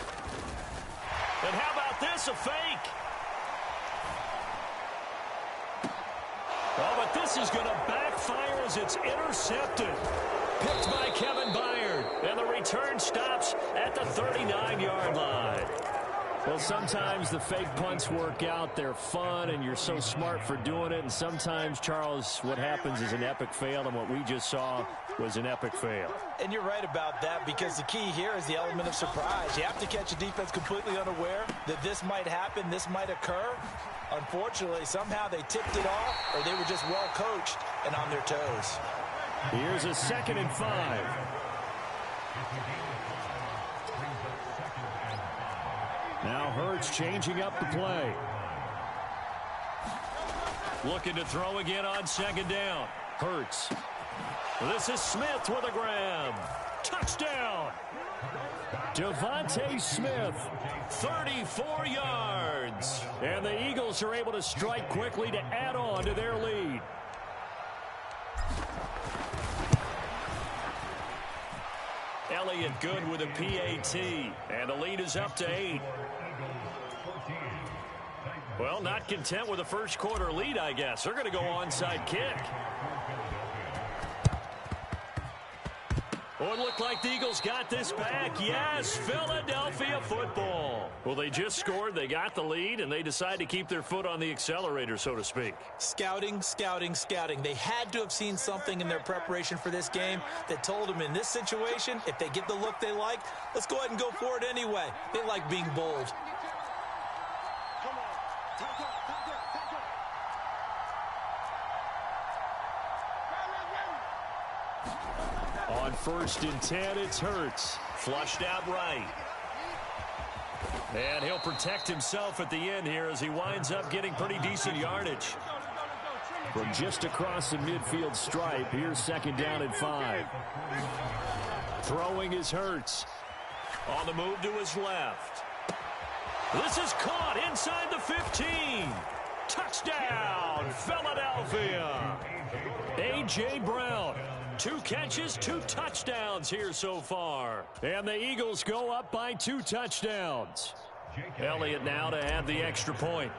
And how about this, a fake? Oh, but this is going to backfire as it's intercepted. Picked by Kevin Byard, and the return stops at the 39-yard line. Well, sometimes the fake punts work out. They're fun, and you're so smart for doing it. And sometimes, Charles, what happens is an epic fail, and what we just saw was an epic fail.
And you're right about that, because the key here is the element of surprise. You have to catch a defense completely unaware that this might happen, this might occur. Unfortunately, somehow they tipped it off, or they were just well coached and on their toes.
Here's a 2nd and 5. Now Hurts changing up the play. Looking to throw again on second down. Hurts. This is Smith with a grab. Touchdown. Devontae Smith, 34 yards. And the Eagles are able to strike quickly to add on to their lead. Elliott good with a PAT. And the lead is up to 8. Well, not content with a first quarter lead, I guess. They're going to go onside kick. Oh, it looked like the Eagles got this back. Yes, Philadelphia football. Well, they just scored, they got the lead, and they decide to keep their foot on the accelerator, so to speak.
Scouting, scouting, scouting. They had to have seen something in their preparation for this game that told them in this situation, if they get the look they like, let's go ahead and go for it anyway. They like being bold.
On 1st and 10, it's Hurts. Flushed out right. And he'll protect himself at the end here as he winds up getting pretty decent yardage. From just across the midfield stripe, here's 2nd down and 5. Throwing is Hurts. On the move to his left. This is caught inside the 15. Touchdown, Philadelphia. A.J. Brown. 2 catches, 2 touchdowns here so far. And the Eagles go up by 2 touchdowns. Elliott now to add the extra point.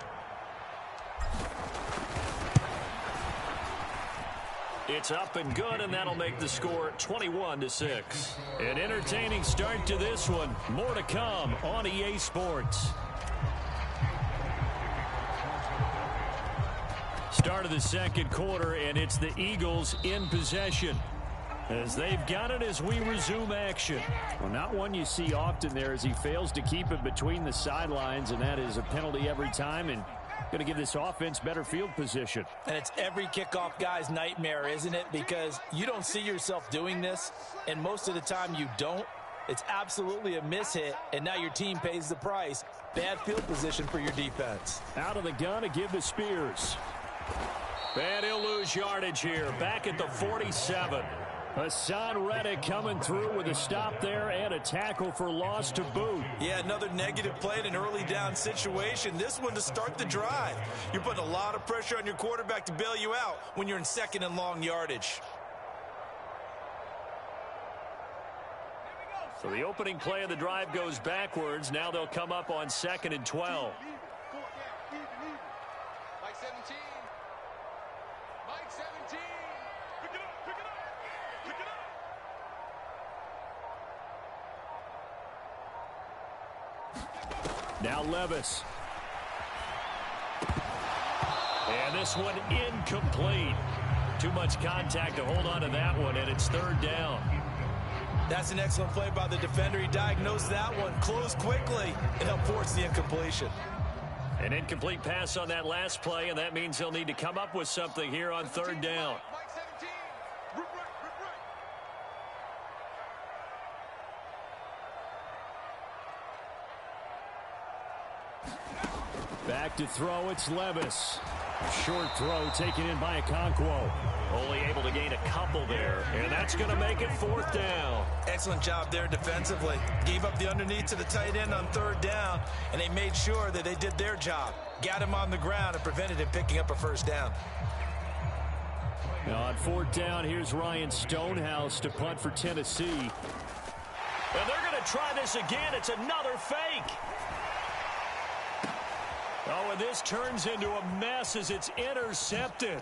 It's up and good, and that'll make the score 21-6. An entertaining start to this one. More to come on EA Sports. Start of the second quarter, and it's the Eagles in possession as they've got it as we resume action.
Well, not one you see often there as he fails to keep it between the sidelines, and that is a penalty every time, and going to give this offense better field position.
And it's every kickoff guy's nightmare, isn't it? Because you don't see yourself doing this, and most of the time you don't. It's absolutely a mishit, and now your team pays the price. Bad field position for your defense.
Out of the gun to give to Spears. And he'll lose yardage here. Back at the 47. Hassan Reddick coming through with a stop there and a tackle for loss to boot.
Yeah, another negative play in an early down situation. This one to start the drive. You're putting a lot of pressure on your quarterback to bail you out when you're in 2nd and long yardage.
So the opening play of the drive goes backwards. Now they'll come up on 2nd and 12.
Mike 17. Mike 17. Pick it up, pick it up, pick it up.
Now Levis. And this one incomplete. Too much contact to hold on to that one, and it's 3rd down.
That's an excellent play by the defender. He diagnosed that one, closed quickly, and helped force the incompletion.
An incomplete pass on that last play, and that means they'll need to come up with something here on 3rd down.
Mike 17. Rip right, rip right.
Back to throw, it's Levis. Short throw taken in by Okonkwo. Only able to gain a couple there, and that's going to make it 4th down.
Excellent job there defensively. Gave up the underneath to the tight end on 3rd down, and they made sure that they did their job. Got him on the ground and prevented him picking up a 1st down.
Now on 4th down, here's Ryan Stonehouse to punt for Tennessee. And they're going to try this again. It's another fake. Oh, and this turns into a mess as it's intercepted.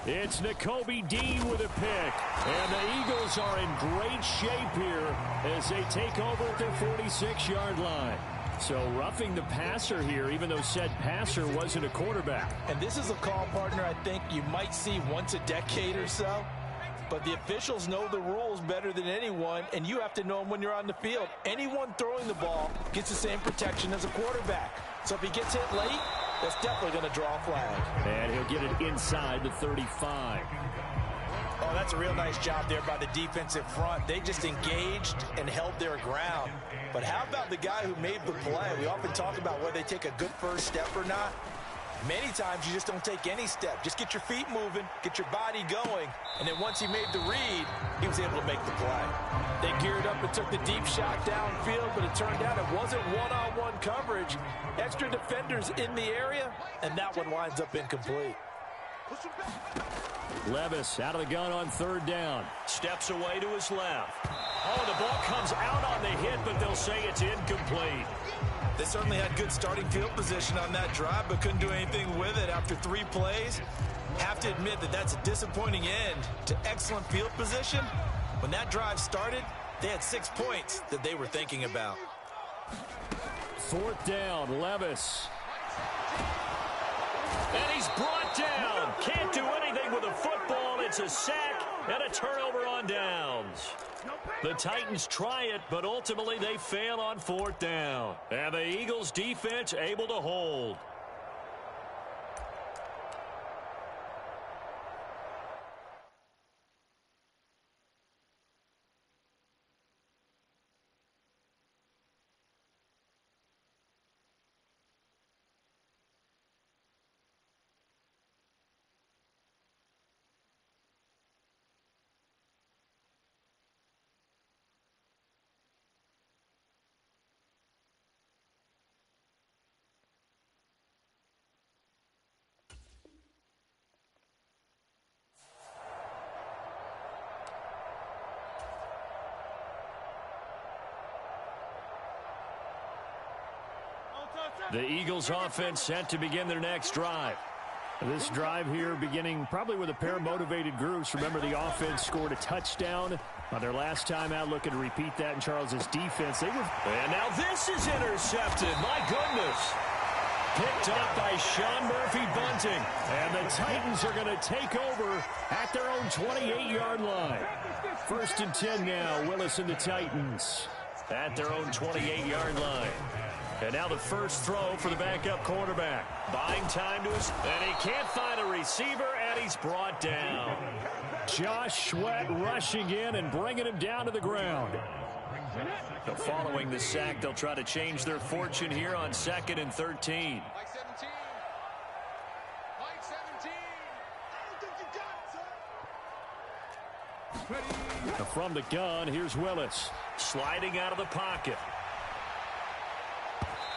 It's Nakobe Dean with a pick. And the Eagles are in great shape here as they take over at their 46-yard line. So roughing the passer here, even though said passer wasn't a quarterback.
And this is a call, partner, I think you might see once a decade or so. But the officials know the rules better than anyone, and you have to know them when you're on the field. Anyone throwing the ball gets the same protection as a quarterback. So if he gets hit late, that's definitely going to draw a flag.
And he'll get it inside the 35.
Oh, that's a real nice job there by the defensive front. They just engaged and held their ground. But how about the guy who made the play? We often talk about whether they take a good first step or not. Many times you just don't take any step. Just get your feet moving, get your body going, and then once he made the read, he was able to make the play.
They geared up and took the deep shot downfield, but it turned out it wasn't one-on-one coverage. Extra defenders in the area, and that one winds up incomplete.
Levis out of the gun on third down. Steps away to his left. Oh, the ball comes out on the hit, but they'll say it's incomplete.
They certainly had good starting field position on that drive, but couldn't do anything with it after 3 plays. Have to admit that that's a disappointing end to excellent field position. When that drive started, they had 6 points that they were thinking about.
Fourth down, Levis. And he's brought down. Can't do anything with a football. It's a sack and a turnover on downs. The Titans try it, but ultimately they fail on fourth down. And the Eagles defense able to hold. The Eagles offense set to begin their next drive. This drive here beginning probably with a pair of motivated groups. Remember, the offense scored a touchdown on their last time out. Looking to repeat that in Charles's defense. And now this is intercepted. My goodness. Picked up by Sean Murphy-Bunting. And the Titans are going to take over at their own 28-yard line. 1st and 10 now. Willis and the Titans at their own 28-yard line. And now the first throw for the backup quarterback. Buying time to his, and he can't find a receiver, and he's brought down. Josh Sweat rushing in and bringing him down to the ground. So following the sack, they'll try to change their fortune here on 2nd and 13. From the gun, here's Willis. Sliding out of the pocket.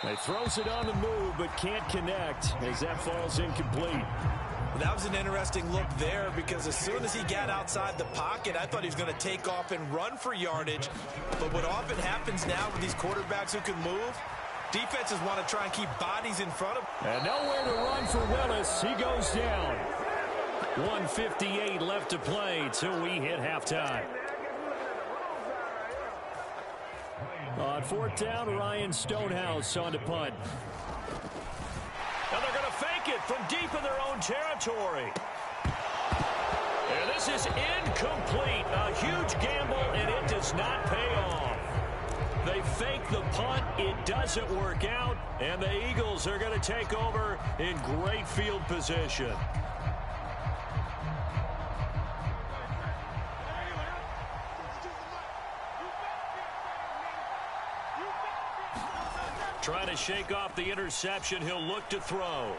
He throws it on the move, but can't connect as that falls incomplete.
Well, that was an interesting look there because as soon as he got outside the pocket, I thought he was going to take off and run for yardage. But what often happens now with these quarterbacks who can move, defenses want to try and keep bodies in front of them.
And nowhere to run for Willis. He goes down. 1:58 left to play till we hit halftime. On 4th down, Ryan Stonehouse on to punt. And they're going to fake it from deep in their own territory. And this is incomplete. A huge gamble, and it does not pay off. They fake the punt. It doesn't work out. And the Eagles are going to take over in great field position. Trying to shake off the interception. He'll look to throw.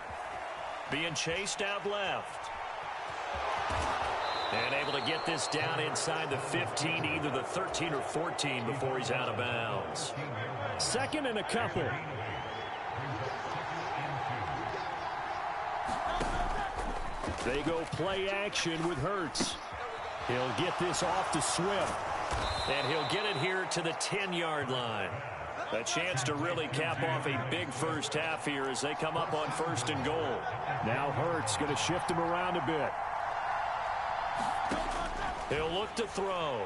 Being chased out left. And able to get this down inside the 15, either the 13 or 14 before he's out of bounds. 2nd and a couple. They go play action with Hurts. He'll get this off to Swift. And he'll get it here to the 10-yard line. A chance to really cap off a big first half here as they come up on 1st and goal. Now Hurts going to shift him around a bit. He'll look to throw.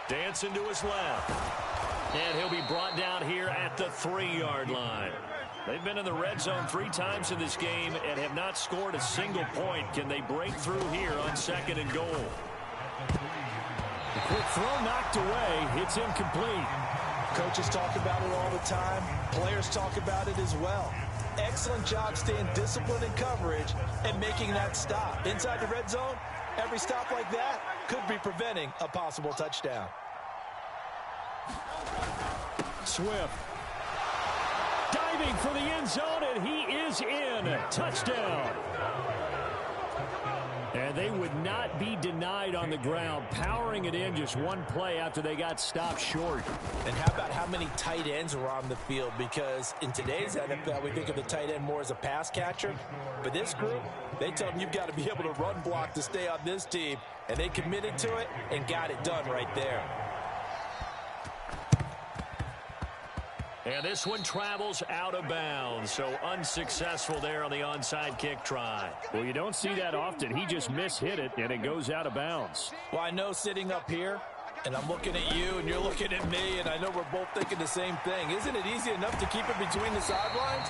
Dancing to his left. And he'll be brought down here at the 3-yard line. They've been in the red zone 3 times in this game and have not scored a single point. Can they break through here on 2nd and goal? The quick throw knocked away. It's incomplete.
Coaches talk about it all the time. Players talk about it as well. Excellent job staying disciplined in coverage and making that stop. Inside the red zone, every stop like that could be preventing a possible touchdown.
Swift. Diving for the end zone, and he is in. Touchdown. And they would not be denied on the ground, powering it in just one play after they got stopped short.
And how about how many tight ends were on the field? Because in today's NFL, we think of the tight end more as a pass catcher. But this group, they tell them you've got to be able to run block to stay on this team. And they committed to it and got it done right there.
And this one travels out of bounds, so unsuccessful there on the onside kick try. Well, you don't see that often. He just mishit it, and it goes out of bounds.
Well, I know sitting up here, and I'm looking at you, and you're looking at me, and I know we're both thinking the same thing. Isn't it easy enough to keep it between the sidelines?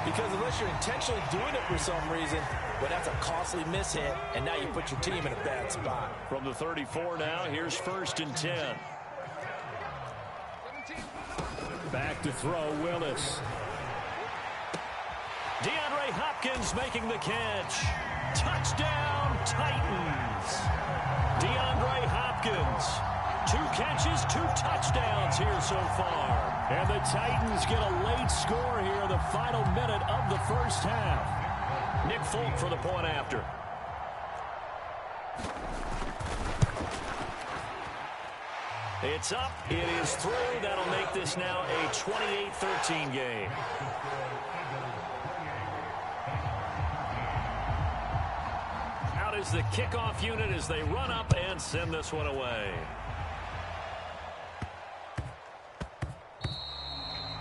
Because unless you're intentionally doing it for some reason, well, that's a costly mishit, and now you put your team in a bad spot.
From the 34 now, here's 1st and 10. Back to throw, Willis. DeAndre Hopkins making the catch. Touchdown, Titans. DeAndre Hopkins. 2 catches, 2 touchdowns here so far. And the Titans get a late score here in the final minute of the first half. Nick Folk for the point after. It's up. It is through. That'll make this now a 28-13 game. Out is the kickoff unit as they run up and send this one away.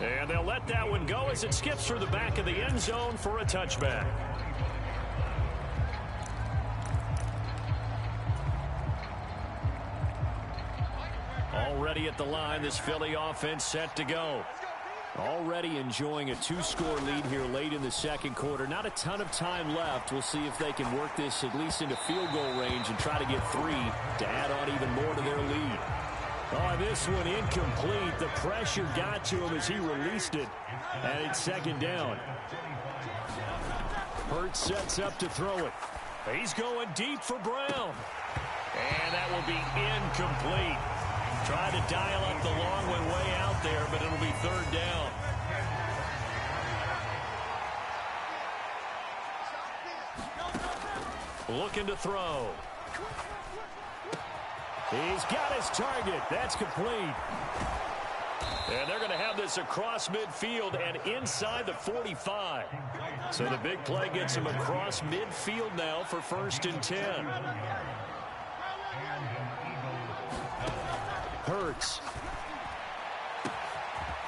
And they'll let that one go as it skips through the back of the end zone for a touchback. Already at the line, this Philly offense set to go. Already enjoying a 2-score lead here late in the second quarter. Not a ton of time left. We'll see if they can work this at least into field goal range and try to get 3 to add on even more to their lead. Oh, this one incomplete. The pressure got to him as he released it. And it's 2nd down. Hurts sets up to throw it. He's going deep for Brown. And that will be incomplete. Try to dial up the long one way out there, but it'll be 3rd down. Looking to throw. He's got his target. That's complete. And they're going to have this across midfield and inside the 45. So the big play gets him across midfield now for 1st and 10. Hurts.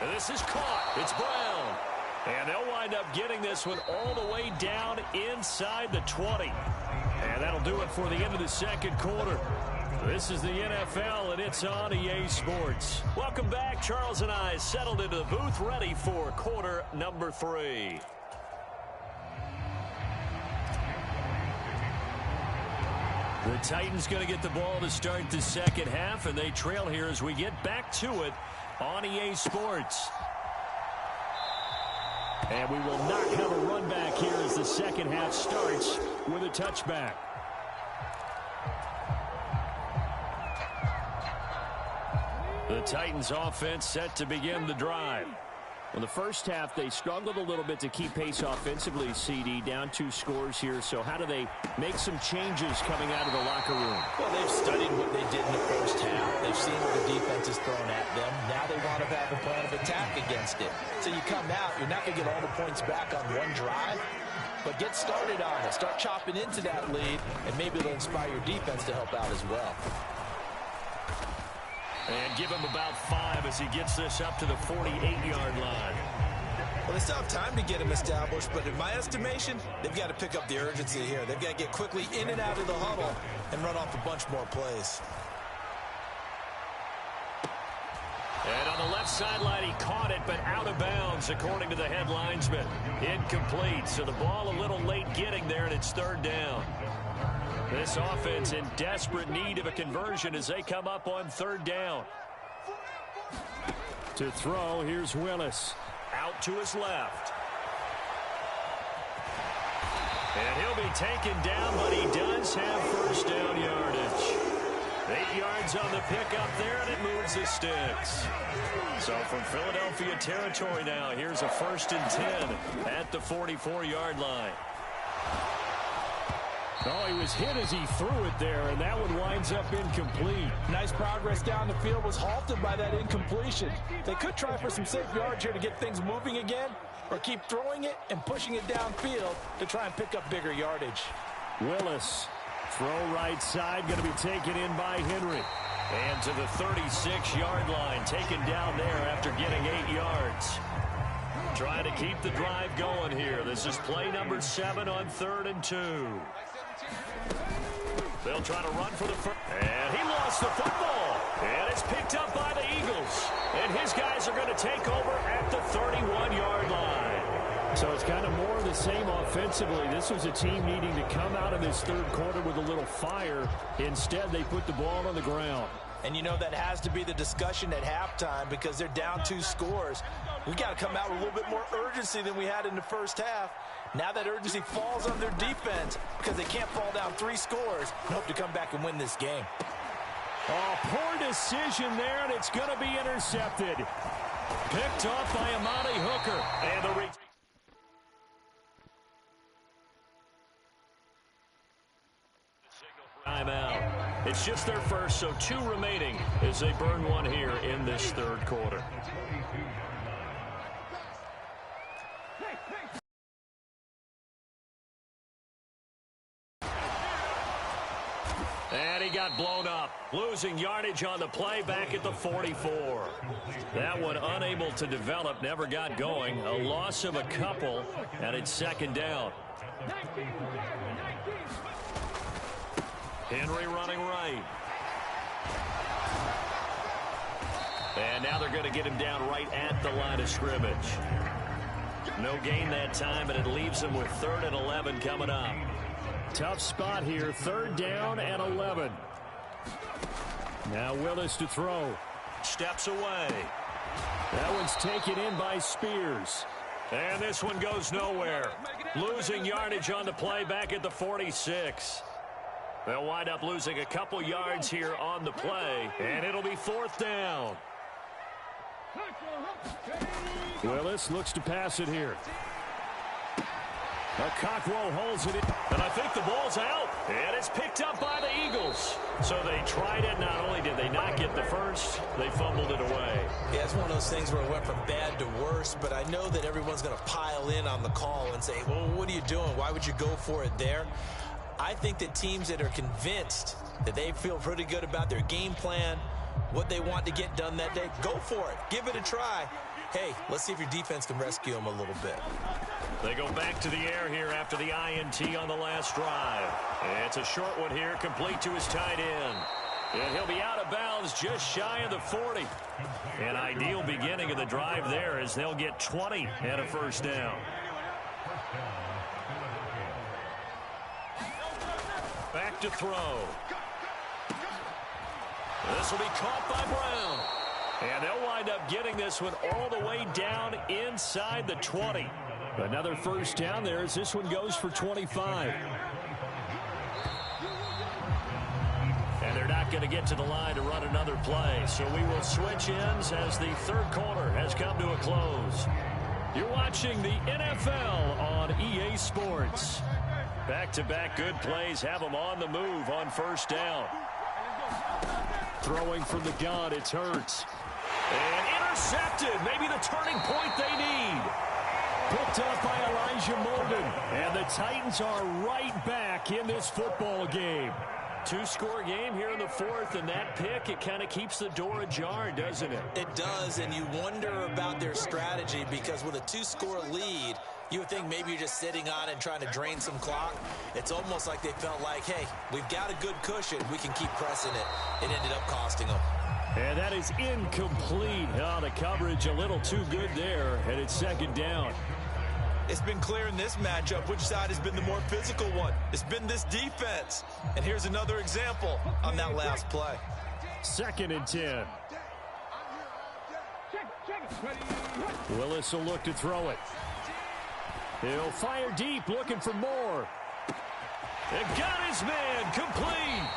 And this is caught. It's Brown. And they'll wind up getting this one all the way down inside the 20. And that'll do it for the end of the second quarter. This is the NFL, and it's on EA Sports. Welcome back. Charles and I settled into the booth, ready for quarter number 3. The Titans going to get the ball to start the second half, and they trail here as we get back to it on EA Sports. And we will not have a run back here as the second half starts with a touchback. The Titans offense set to begin the drive. In the first half, they struggled a little bit to keep pace offensively, CD, down 2 scores here. So how do they make some changes coming out of the locker room?
Well, they've studied what they did in the first half. They've seen what the defense has thrown at them. Now they want to have a plan of attack against it. So you come out, you're not going to get all the points back on one drive, but get started on it. Start chopping into that lead, and maybe it'll inspire your defense to help out as well.
And give him about 5 as he gets this up to the 48-yard line.
Well, they still have time to get him established, but in my estimation, they've got to pick up the urgency here. They've got to get quickly in and out of the huddle and run off a bunch more plays.
And on the left sideline, he caught it, but out of bounds, according to the head linesman. Incomplete, so the ball a little late getting there, and it's 3rd down. This offense in desperate need of a conversion as they come up on 3rd down. To throw, here's Willis. Out to his left. And he'll be taken down, but he does have 1st down yardage.
8 yards on the pickup there, and it moves the sticks. So from Philadelphia territory now, here's a 1st and 10 at the 44-yard line.
Oh, he was hit as he threw it there, and that one winds up incomplete.
Nice progress down the field, was halted by that incompletion. They could try for some safe yards here to get things moving again, or keep throwing it and pushing it downfield to try and pick up bigger yardage.
Willis, throw right side, going to be taken in by Henry.
And to the 36-yard line, taken down there after getting 8 yards. Trying to keep the drive going here. This is play number 7 on 3rd and 2. They'll try to run for the first. And he lost the football. And it's picked up by the Eagles. And his guys are going to take over at the 31-yard line.
So it's kind of more of the same offensively. This was a team needing to come out of this 3rd quarter with a little fire. Instead, they put the ball on the ground.
And you know that has to be the discussion at halftime because they're down 2 scores. We got to come out with a little bit more urgency than we had in the first half. Now that urgency falls on their defense because they can't fall down 3 scores and hope to come back and win this game.
Oh, poor decision there, and it's going to be intercepted.
Picked off by Amani Hooker. And the reach. Timeout. It's just their first, so 2 remaining as they burn one here in this 3rd quarter. And he got blown up, losing yardage on the play back at the 44. That one unable to develop, never got going. A loss of a couple, and it's 2nd down. Henry running right. And now they're going to get him down right at the line of scrimmage. No gain that time, and it leaves him with 3rd and 11 coming up.
Tough spot here, 3rd down and 11. Now Willis to throw.
Steps away.
That one's taken in by Spears.
And this one goes nowhere. Losing yardage on the play back at the 46. They'll wind up losing a couple yards here on the play, and it'll be 4th down.
Willis looks to pass it here. Cockrell holds it in.
And I think the ball's out. And it's picked up by the Eagles. So they tried it. Not only did they not get the first, they fumbled it away.
Yeah, it's one of those things where it went from bad to worse, but I know that everyone's going to pile in on the call and say, well, what are you doing? Why would you go for it there? I think that teams that are convinced that they feel pretty good about their game plan, what they want to get done that day, go for it. Give it a try. Hey, let's see if your defense can rescue them a little bit.
They go back to the air here after the INT on the last drive. It's a short one here, complete to his tight end. And he'll be out of bounds just shy of the 40. An ideal beginning of the drive there as they'll get 20 and a 1st down. Back to throw. This will be caught by Brown. And they'll wind up getting this one all the way down inside the 20.
Another 1st down there as this one goes for 25.
And they're not going to get to the line to run another play. So we will switch ends as the 3rd quarter has come to a close. You're watching the NFL on EA Sports. Back-to-back good plays have them on the move on 1st down.
Throwing from the gun, it's Hurts.
And intercepted. Maybe the turning point they need.
Picked up by Elijah Molden. And the Titans are right back in this football game.
2-score game here in the 4th, and that pick, it kind of keeps the door ajar, doesn't it?
It does, and you wonder about their strategy because with a 2-score lead, you would think maybe you're just sitting on it and trying to drain some clock. It's almost like they felt like, hey, we've got a good cushion. We can keep pressing it. It ended up costing them.
And that is incomplete. Oh, the coverage a little too good there, and it's 2nd down.
It's been clear in this matchup which side has been the more physical one. It's been this defense. And here's another example on that last play.
2nd and 10. Willis will look to throw it. He'll fire deep, looking for more.
And got his man complete.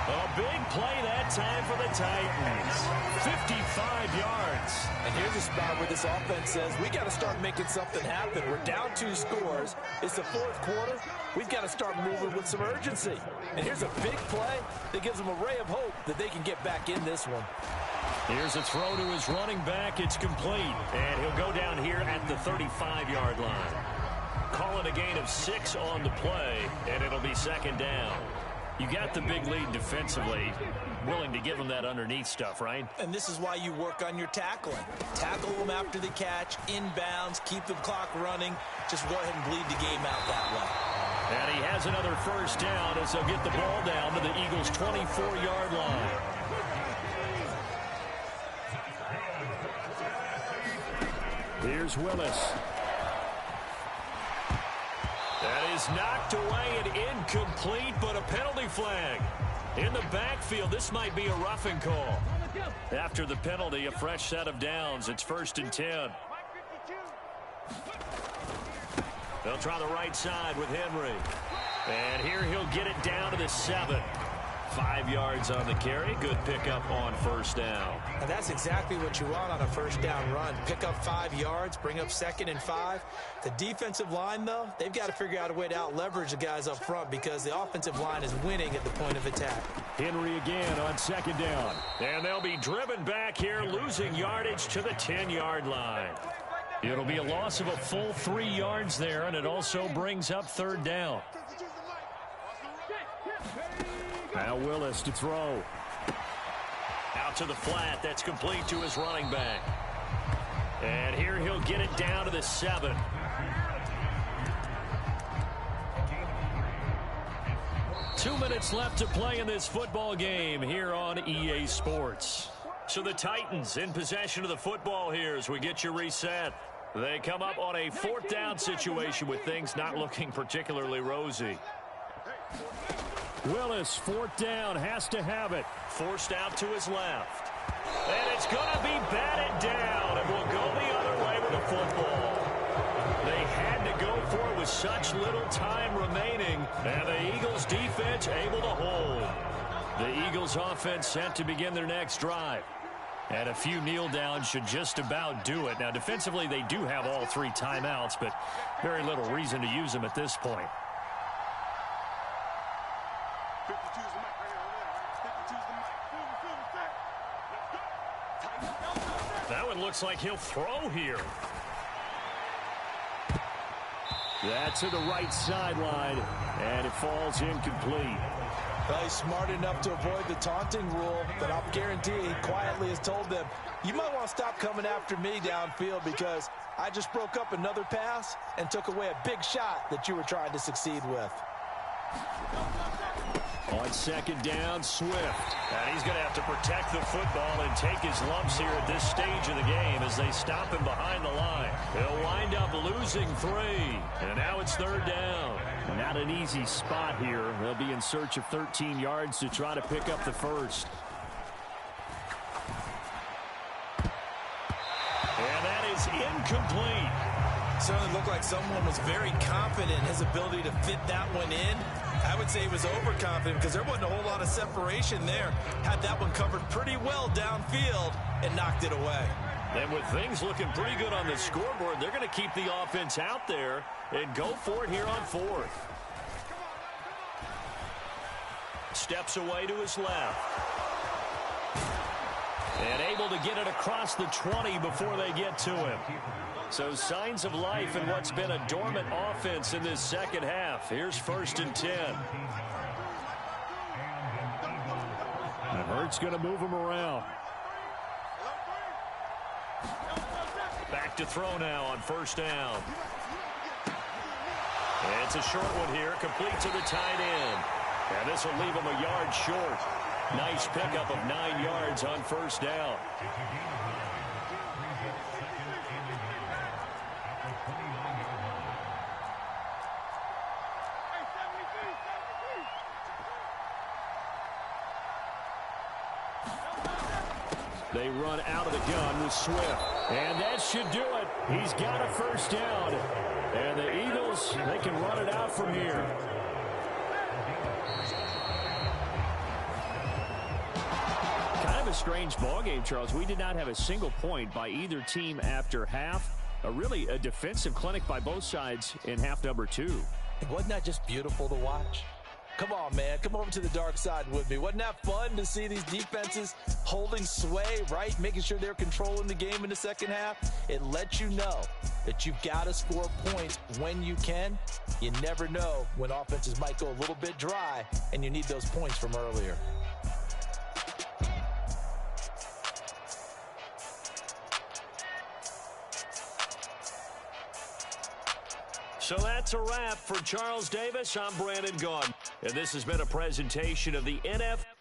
A big play that time for the Titans. 55 yards.
And here's a spot where this offense says, we got to start making something happen. We're down 2 scores. It's the 4th quarter. We've got to start moving with some urgency. And here's a big play that gives them a ray of hope that they can get back in this one.
Here's a throw to his running back. It's complete. And he'll go down here at the 35-yard line. Call it a gain of 6 on the play, and it'll be 2nd down. You got the big lead defensively. Willing to give them that underneath stuff, right?
And this is why you work on your tackling. Tackle them after the catch, inbounds, keep the clock running. Just go ahead and bleed the game out that way.
And he has another 1st down as they'll get the ball down to the Eagles' 24-yard line. Here's Willis. That is knocked away and incomplete, but a penalty flag. In the backfield, this might be a roughing call. After the penalty, a fresh set of downs. It's 1st and 10. They'll try the right side with Henry. And here he'll get it down to the 7. 5 yards on the carry. Good pickup on 1st down.
And that's exactly what you want on a 1st down run. Pick up 5 yards, bring up 2nd and 5. The defensive line, though, they've got to figure out a way to out-leverage the guys up front because the offensive line is winning at the point of attack.
Henry again on 2nd down. And they'll be driven back here, losing yardage to the 10-yard line. It'll be a loss of a full 3 yards there, and it also brings up 3rd down. Now Willis to throw. Out to the flat. That's complete to his running back. And here he'll get it down to the 7. Two minutes left to play in this football game here on EA Sports. So the Titans in possession of the football here as we get you reset. They come up on a 4th down situation with things not looking particularly rosy. Willis, 4th down, has to have it. Forced out to his left. And it's going to be batted down, and will go the other way with the football. They had to go for it with such little time remaining, and the Eagles defense able to hold. The Eagles offense set to begin their next drive. And a few kneel downs should just about do it. Now, defensively, they do have all 3 timeouts, but very little reason to use them at this point. That one looks like he'll throw here. That's to the right sideline, and it falls incomplete.
Well, he's smart enough to avoid the taunting rule, but I'll guarantee he quietly has told them, you might want to stop coming after me downfield because I just broke up another pass and took away a big shot that you were trying to succeed with.
On 2nd down, Swift. And he's going to have to protect the football and take his lumps here at this stage of the game as they stop him behind the line. They'll wind up losing 3. And now it's 3rd down. Not an easy spot here. They'll be in search of 13 yards to try to pick up the 1st. And that is incomplete.
Certainly looked like someone was very confident in his ability to fit that one in. I would say he was overconfident because there wasn't a whole lot of separation there. Had that one covered pretty well downfield and knocked it away.
And with things looking pretty good on the scoreboard, they're going to keep the offense out there and go for it here on 4th. Steps away to his left. And able to get it across the 20 before they get to him. So signs of life in what's been a dormant offense in this 2nd half. Here's 1st and 10. And Hurts going to move him around. Back to throw now on 1st down. And it's a short one here, complete to the tight end. And this will leave him a yard short. Nice pickup of 9 yards on 1st down. They run out of the gun with Swift. And that should do it. He's got a 1st down. And the Eagles, they can run it out from here.
a strange ballgame, Charles. We did not have a single point by either team after half. Really a defensive clinic by both sides in half number 2.
Wasn't that just beautiful to watch? Come on, man. Come over to the dark side with me. Wasn't that fun to see these defenses holding sway, right? Making sure they're controlling the game in the second half. It lets you know that you've got to score points when you can. You never know when offenses might go a little bit dry, and you need those points from earlier.
So that's a wrap for Charles Davis. I'm Brandon Gaudin. And this has been a presentation of the NFL.